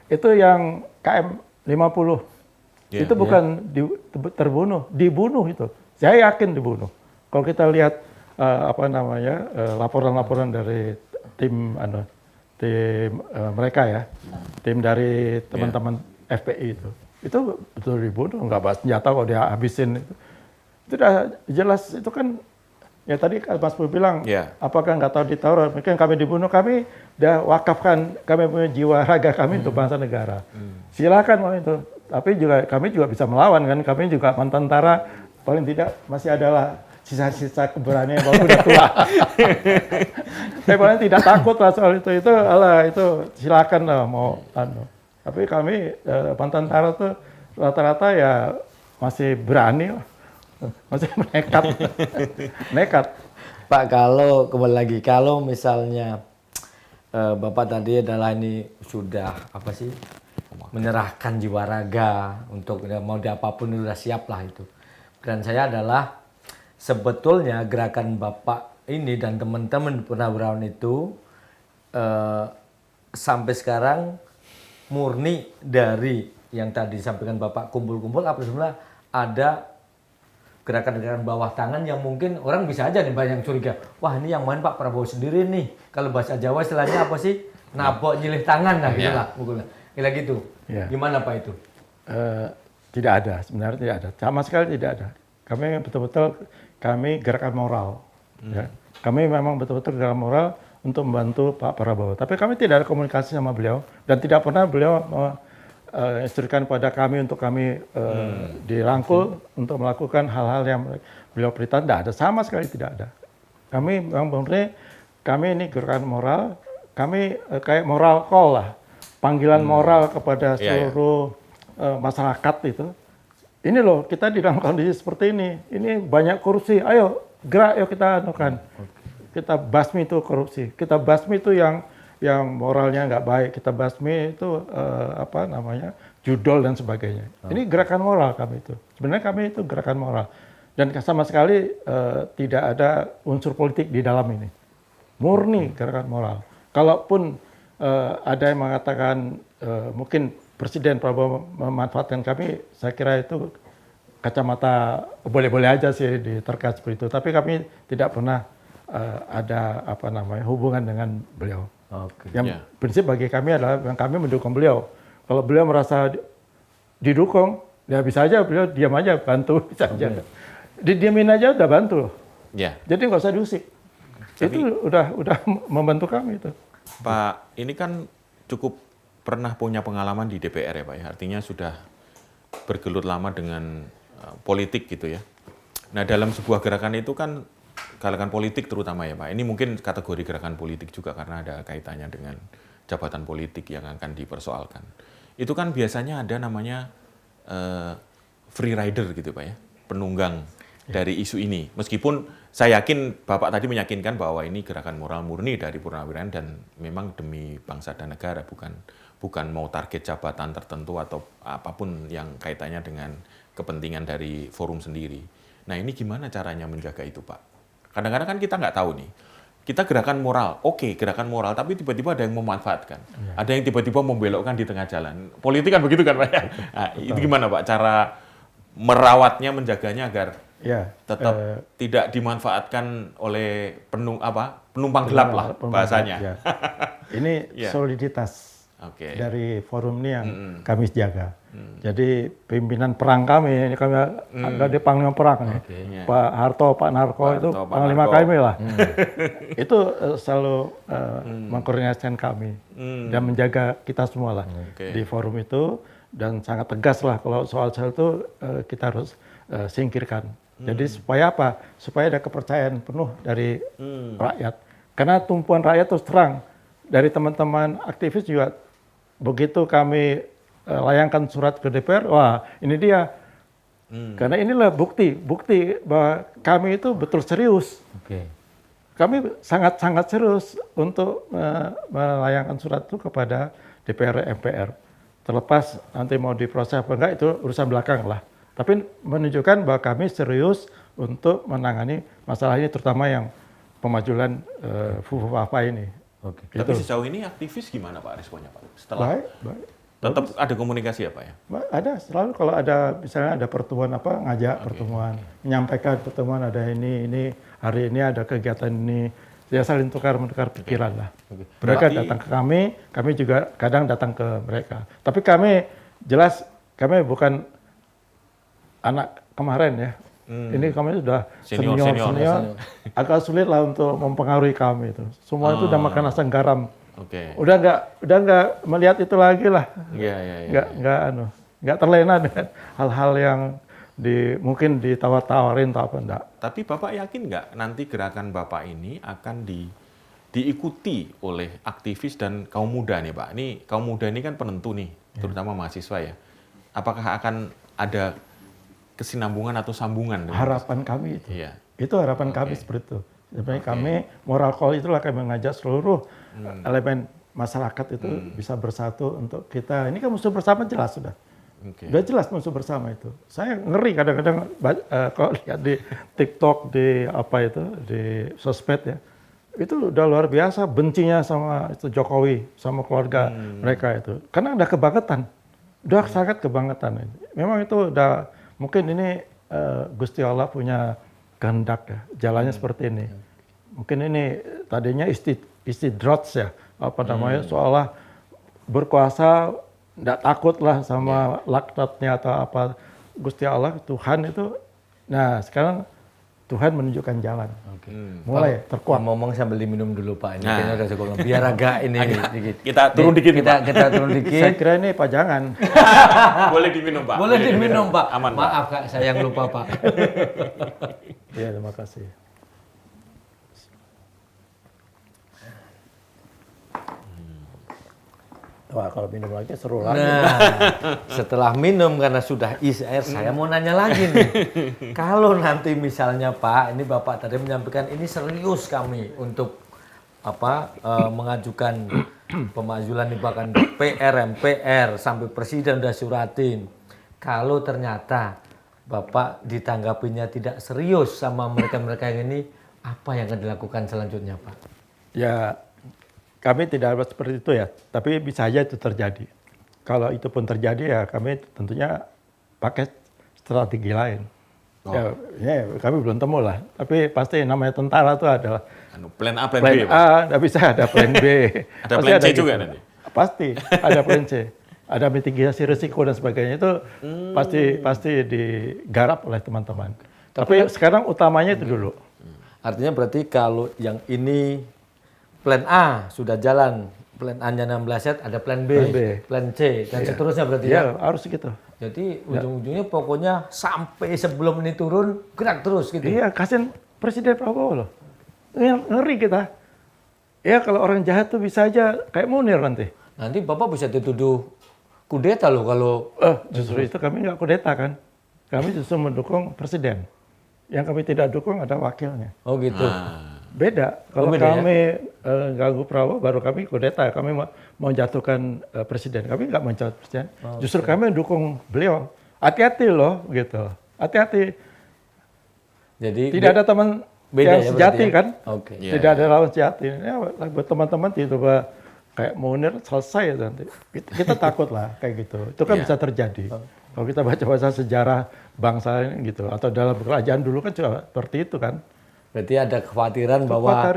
itu yang KM 50 itu bukan terbunuh, dibunuh itu. Saya yakin dibunuh. Kalau kita lihat laporan-laporan dari tim mereka ya, tim dari teman-teman FPI itu betul dibunuh, nggak bawa senjata kok dia habisin itu udah jelas. Itu kan ya tadi Mas Pur bilang apakah nggak tahu ditaruh, mungkin kami dibunuh, kami udah wakafkan, kami punya jiwa raga kami untuk bangsa negara. Silakan mau itu, tapi kami juga bisa melawan kan, kami juga mantan tentara, paling tidak masih adalah sisa-sisa keberanian walaupun udah tua. Tapi paling tidak takut lah soal itu silakan lah mau Tapi kami mantan tentara tuh rata-rata ya masih berani lah. Masih nekat. Pak, kalau kembali lagi, kalau misalnya Bapak tadi adalah ini sudah menyerahkan jiwa raga untuk mau diapapun sudah siap lah itu. Dan saya adalah sebetulnya gerakan Bapak ini dan teman-teman Purnawirawan itu sampai sekarang murni dari yang tadi disampaikan Bapak kumpul-kumpul, apa sebenarnya ada gerakan-gerakan bawah tangan yang mungkin orang bisa aja nih banyak curiga, wah ini yang main Pak Prabowo sendiri nih, kalau bahasa Jawa istilahnya apa sih, nabok nyilih tangan lah gitu lah, kira gitu. Gimana Pak itu? Tidak ada, sebenarnya tidak ada, sama sekali tidak ada. Kami betul-betul gerakan moral, ya. Kami memang betul-betul gerakan moral untuk membantu Pak Prabowo. Tapi kami tidak ada komunikasi sama beliau dan tidak pernah beliau instruksikan pada kami untuk kami dirangkul untuk melakukan hal-hal yang beliau perintah. Tidak ada, sama sekali tidak ada. Kami memang benar-benar kami ini gerakan moral, kami kayak moral call lah, panggilan moral kepada seluruh masyarakat itu. Ini loh, kita di dalam kondisi seperti ini banyak korupsi, ayo gerak, yuk kita anukan. Kita basmi itu korupsi, kita basmi itu yang moralnya nggak baik, kita basmi itu judol dan sebagainya. Ini gerakan moral kami itu. Sebenarnya kami itu gerakan moral. Dan sama sekali tidak ada unsur politik di dalam ini. Murni gerakan moral. Kalaupun ada yang mengatakan mungkin Presiden Prabowo memanfaatkan kami, saya kira itu kacamata boleh-boleh aja sih terkait seperti itu. Tapi kami tidak pernah ada hubungan dengan beliau. Yang prinsip bagi kami adalah yang kami mendukung beliau. Kalau beliau merasa didukung, ya bisa aja beliau diam aja, bantu bisa aja. Didiamin aja udah bantu loh. Jadi nggak usah diusik. Itu udah membantu kami itu. Pak, ini kan cukup pernah punya pengalaman di DPR ya Pak ya. Artinya sudah bergelut lama dengan politik gitu ya. Nah dalam sebuah gerakan itu kan gerakan politik terutama ya Pak. Ini mungkin kategori gerakan politik juga karena ada kaitannya dengan jabatan politik yang akan dipersoalkan. Itu kan biasanya ada namanya free rider gitu Pak ya, penunggang dari isu ini. Meskipun saya yakin Bapak tadi meyakinkan bahwa ini gerakan moral murni dari Purnawirawan dan memang demi bangsa dan negara, bukan mau target jabatan tertentu atau apapun yang kaitannya dengan kepentingan dari forum sendiri. Nah ini gimana caranya menjaga itu Pak? Kadang-kadang kan kita nggak tahu nih, kita gerakan moral, oke gerakan moral, tapi tiba-tiba ada yang memanfaatkan. Ada yang tiba-tiba membelokkan di tengah jalan. Politik kan begitu kan Pak ya? Nah, itu gimana Pak cara merawatnya, menjaganya agar Ya, tetap tidak dimanfaatkan oleh penumpang gelap lah bahasanya. Ya. Ini Ya. soliditas Oke. dari forum ini yang kami jaga. Jadi pimpinan perang kami, ini kami ada di Panglima Perang nih. Iya. Pak Harto, Pak Narko itu Pak Panglima Narko. kami lah. Itu selalu mengkoordinasikan kami dan menjaga kita semua lah Oke. di forum itu, dan sangat tegas lah kalau soal-soal itu kita harus singkirkan. Jadi supaya apa? Supaya ada kepercayaan penuh dari rakyat. Karena tumpuan rakyat terus terang dari teman-teman aktivis juga, begitu kami layangkan surat ke DPR, wah ini dia. Karena inilah bukti bahwa kami itu betul serius. Oke. Kami sangat-sangat serius untuk melayangkan surat itu kepada DPR MPR. Terlepas nanti mau diproses apa enggak itu urusan belakang lah. Tapi menunjukkan bahwa kami serius untuk menangani masalah ini, terutama yang pemajulan FUFA ini. Oke. Tapi sejauh ini aktivis gimana Pak responnya Pak? Setelah Baik. tetap ada komunikasi ya Pak ya? Ada selalu kalau ada misalnya ada pertemuan ngajak pertemuan, menyampaikan pertemuan ada ini hari ini ada kegiatan ini, ya saling menukar pikiran lah. Mereka Berarti- datang ke kami juga kadang datang ke mereka. Tapi kami jelas kami bukan anak kemarin ya. Ini kami sudah Senior. senior, agak sulit lah untuk mempengaruhi kami itu. Semua itu udah makan asam garam. Oke. Udah nggak melihat itu lagi lah. Iya. Nggak terlena dengan hal-hal yang mungkin ditawar-tawarin atau apa enggak. Tapi Bapak yakin nggak nanti gerakan Bapak ini akan diikuti oleh aktivis dan kaum muda nih Pak? Ini kaum muda ini kan penentu nih, terutama mahasiswa ya. Apakah akan ada kesinambungan atau sambungan? Harapan kami itu. Iya. Itu harapan kami seperti itu. Sebenarnya kami moral call itulah kami mengajak seluruh elemen masyarakat itu bisa bersatu untuk kita. Ini kan musuh bersama jelas sudah. Oke. Udah jelas musuh bersama itu. Saya ngeri kadang-kadang kalau lihat di TikTok, di sosmed ya. Itu udah luar biasa bencinya sama itu Jokowi, sama keluarga mereka itu. Karena ada kebangetan. Udah sangat kebangetan. Memang itu udah mungkin ini Gusti Allah punya kehendak ya. Jalannya seperti ini. Mungkin ini tadinya istidrots ya. Apa namanya, seolah berkuasa, tidak takut lah sama laknatnya atau apa. Gusti Allah, Tuhan itu, nah sekarang Tuhan menunjukkan jalan. Mulai terkuat. Ngomong sambil diminum dulu Pak, ini kayaknya udah cukup. Biar agak ini dikit. Kita turun dikit nih, Pak. Kita turun Saya dikit. kira ini pajangan. Boleh diminum Pak. Boleh diminum Pak. Aman Pak. Maaf Kak, saya yang lupa Pak. Ya, terima kasih. Wah, kalau minum lagi seru lagi. Nah, setelah minum karena sudah isi air, saya mau nanya lagi nih. Kalau nanti misalnya Pak, ini Bapak tadi menyampaikan ini serius kami untuk mengajukan pemajulan bahkan PR, MPR sampai Presiden udah suratin. Kalau ternyata Bapak ditanggapinya tidak serius sama mereka-mereka yang ini, apa yang akan dilakukan selanjutnya Pak? Ya, kami tidak harus seperti itu ya, tapi bisa aja itu terjadi. Kalau itu pun terjadi ya kami tentunya pakai strategi lain. Ya, kami belum temu lah, tapi pasti namanya tentara itu adalah Plan A, plan plan B Pak. A, tidak bisa ada plan B. Ada Pasti plan C gitu. juga nanti? Pasti ada plan C. Ada mitigasi risiko dan sebagainya itu pasti digarap oleh teman-teman. Tapi sekarang utamanya itu dulu. Artinya berarti kalau yang ini plan A sudah jalan, plan A-nya 16 set, ada plan B, plan C, dan seterusnya berarti ya? Ya, harus gitu. Jadi ujung-ujungnya pokoknya sampai sebelum ini turun, gerak terus gitu? Iya, kasihan Presiden Prabowo loh. Ngeri kita. Ya kalau orang jahat tuh bisa aja kayak Munir nanti. Nanti Bapak bisa dituduh kudeta loh kalau... Justru itu kami nggak kudeta kan. Kami justru mendukung Presiden. Yang kami tidak dukung ada wakilnya. Oh gitu. Beda. Kalau beda, kami ganggu Prabowo, baru kami kudeta. Kami mau jatuhkan Presiden. Kami nggak menjatuhkan Presiden. Justru kami dukung beliau. Hati-hati loh, gitu. Hati-hati. Jadi Tidak ada teman beda yang ya sejati berarti ya? kan. Oke. Iya, Tidak ada lawan sejati. Ya, buat teman-teman tiba-tiba kayak Munir selesai itu nanti. Kita takut lah kayak gitu. Itu kan bisa terjadi. Kalau kita baca-baca sejarah bangsa ini gitu, atau dalam kerajaan dulu kan juga seperti itu kan. Berarti ada kekhawatiran bahwa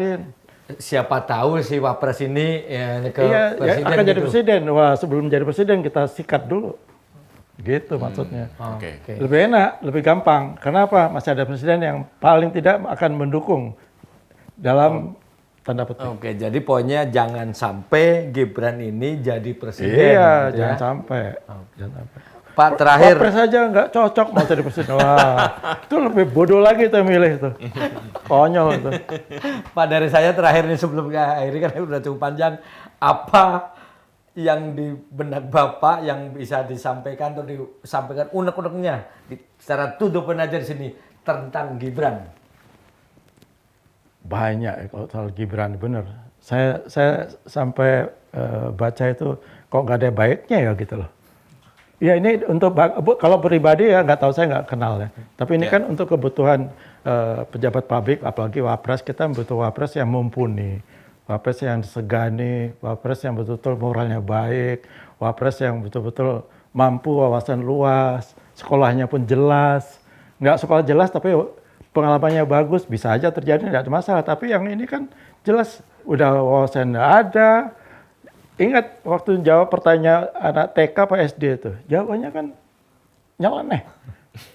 siapa tahu si Wapres ini ke presiden akan jadi gitu. presiden. Wah, sebelum jadi presiden kita sikat dulu. Gitu maksudnya. Oke. Lebih enak, lebih gampang. Kenapa? Masih ada presiden yang paling tidak akan mendukung dalam tanda petik. Oke, jadi poinnya jangan sampai Gibran ini jadi presiden. Iya, gitu jangan ya. sampai. Jangan sampai. Pak terakhir. Wapres aja nggak cocok mau jadi presiden. Wah, itu lebih bodoh lagi tuh milih itu. Konyol itu. Pak, dari saya terakhir nih sebelum akhiri kan udah cukup panjang. Apa yang di benak Bapak yang bisa disampaikan atau disampaikan unek-uneknya secara to the point aja di sini tentang Gibran? Banyak ya kalau soal Gibran, bener. Saya sampai baca itu kok nggak ada baiknya ya gitu loh. Ya ini untuk kalau pribadi ya nggak tahu, saya nggak kenal ya. Tapi ini kan untuk kebutuhan pejabat publik, apalagi Wapres, kita butuh Wapres yang mumpuni. Wapres yang disegani, Wapres yang betul-betul moralnya baik, Wapres yang betul-betul mampu, wawasan luas, sekolahnya pun jelas. Nggak sekolah jelas tapi pengalamannya bagus, bisa aja terjadi, nggak ada masalah. Tapi yang ini kan jelas udah wawasan nggak ada. Ingat waktu jawab pertanyaan anak TK apa SD itu, jawabannya kan nyeleneh.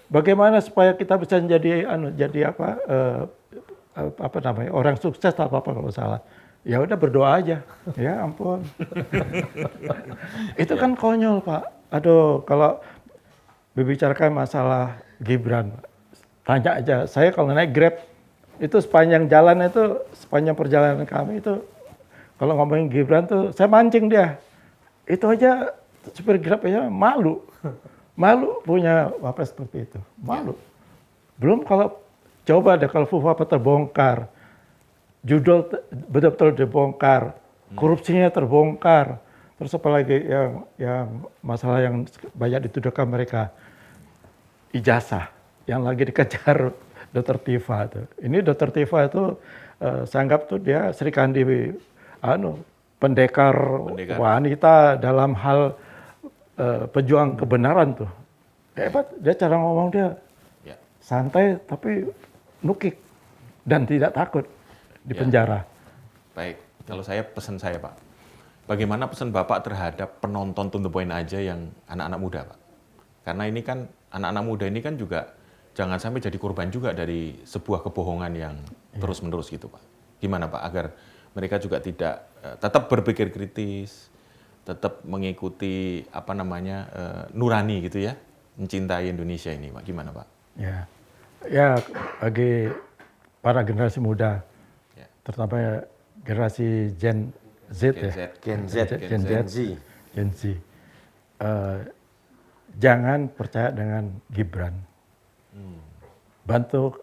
Bagaimana supaya kita bisa jadi orang sukses atau apa kalau salah. Ya udah berdoa aja. Ya ampun. Itu kan konyol, Pak. Aduh, kalau membicarakan masalah Gibran, tanya aja. Saya kalau naik Grab, itu sepanjang jalan itu, sepanjang perjalanan kami itu, kalau ngomongin Gibran tuh, saya mancing dia. Itu aja supir Grab aja malu. Malu punya Wapres seperti itu. Malu. Belum kalau coba deh kalau apa terbongkar. Judul betul-betul dibongkar, korupsinya terbongkar, terus apalagi yang masalah yang banyak dituduhkan mereka, ijazah yang lagi dikejar Dr. Tifa itu. Ini Dr. Tifa itu saya anggap tuh dia Sri Kandi pendekar wanita dalam hal pejuang kebenaran tuh. Hebat, dia cara ngomong dia santai tapi nukik dan tidak takut di penjara. Baik, kalau pesan saya Pak, bagaimana pesan Bapak terhadap penonton To The Point aja yang anak-anak muda Pak? Karena ini kan, anak-anak muda ini kan juga jangan sampai jadi korban juga dari sebuah kebohongan yang terus-menerus gitu Pak. Gimana Pak, agar mereka juga tidak, tetap berpikir kritis, tetap mengikuti nurani gitu ya, mencintai Indonesia ini Pak, gimana Pak? Ya bagi para generasi muda, terutama generasi Gen Z. Jangan percaya dengan Gibran. Bantu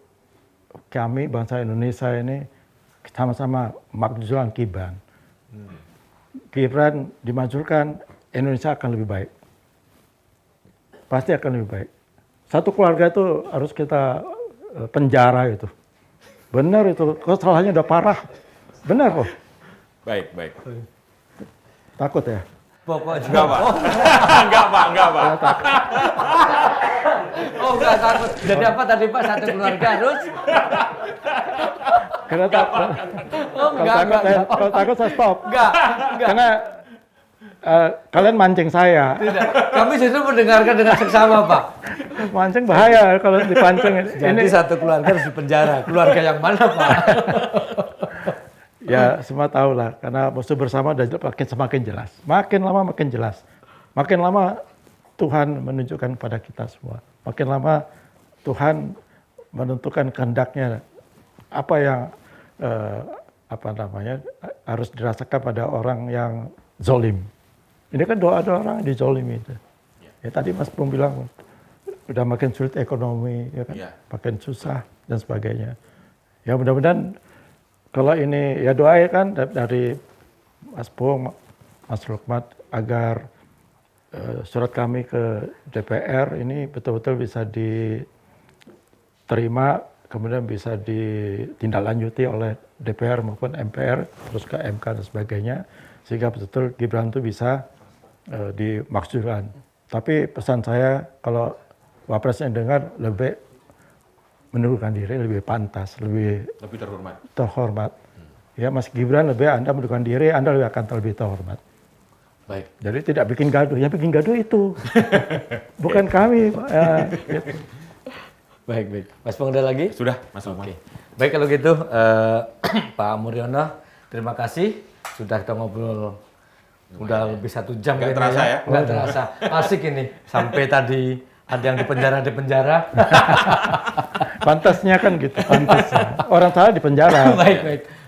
kami bangsa Indonesia ini sama-sama makjulan Gibran. Gibran dimajukan, Indonesia akan lebih baik. Pasti akan lebih baik. Satu keluarga itu harus kita penjara itu. Benar itu, kesalahannya udah parah. Benar kok. Baik. Takut ya? Pokoknya. Enggak Pak. Enggak Pak. Oh enggak takut. Jadi apa tadi Pak, satu keluarga harus? Karena takut. Kalau takut saya stop. Enggak. Karena kalian mancing saya. Tidak. Kami justru mendengarkan dengan seksama Pak. Mancing bahaya kalau dipancing. Jadi satu keluarga harus dipenjara. Keluarga yang mana Pak? Ya semua tahu lah, karena musuh bersama udah semakin jelas. Makin lama makin jelas. Makin lama Tuhan menunjukkan pada kita semua. Makin lama Tuhan menentukan kehendaknya apa yang harus dirasakan pada orang yang zolim. Ini kan doa orang dizolimi itu. Ya tadi Mas Pung bilang udah makin sulit ekonomi, ya kan, makin susah dan sebagainya. Ya mudah-mudahan kalau ini ya doakan dari Mas Pung, Mas Lukman agar surat kami ke DPR ini betul-betul bisa diterima, kemudian bisa ditindaklanjuti oleh DPR maupun MPR, terus ke MK dan sebagainya, sehingga betul-betul Gibran itu bisa dimaksudkan Tapi pesan saya kalau Wapresnya dengar lebih mundurkan diri, lebih pantas, lebih terhormat. Ya Mas Gibran lebih Anda mundurkan diri, Anda lebih akan lebih terhormat. Baik. Jadi tidak bikin gaduh, yang bikin gaduh itu bukan kami. Gitu. Baik. Mas Pong ada lagi? Sudah, Mas Lukman. Oke. Baik kalau gitu, Pak Muryono, terima kasih sudah kita ngobrol. Udah lebih 1 jam. Nggak terasa ya? Nggak terasa. Asik ini. Sampai tadi ada yang di penjara. Pantasnya kan gitu, pantasnya. Orang salah di penjara.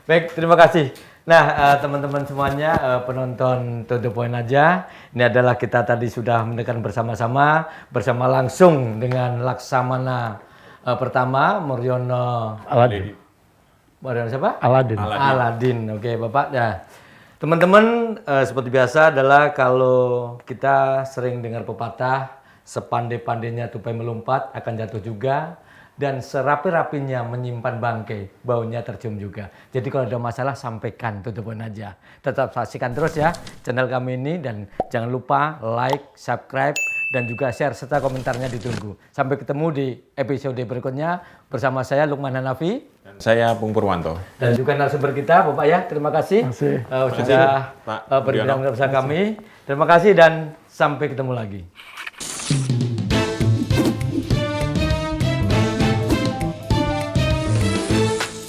Baik, terima kasih. Nah, teman-teman semuanya, penonton To The Point aja. Ini adalah kita tadi sudah mendengarkan bersama-sama langsung dengan Laksamana pertama, Muryono. Aladin. Muryono siapa? Aladin. Oke, Bapak. Nah, teman-teman, seperti biasa adalah kalau kita sering dengar pepatah, sepandai-pandainya tupai melompat akan jatuh juga, dan serapi-rapinya menyimpan bangkai, baunya tercium juga. Jadi kalau ada masalah sampaikan, To The Point aja. Tetap saksikan terus ya channel kami ini, dan jangan lupa like, subscribe, dan juga share serta komentarnya ditunggu. Sampai ketemu di episode berikutnya bersama saya Lukman Hanafi. Dan saya Pung Purwanto. Dan juga narasumber kita, Bapak ya, terima kasih. Sudah berbincang bersama kami. Terima kasih dan sampai ketemu lagi.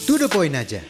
To the point aja.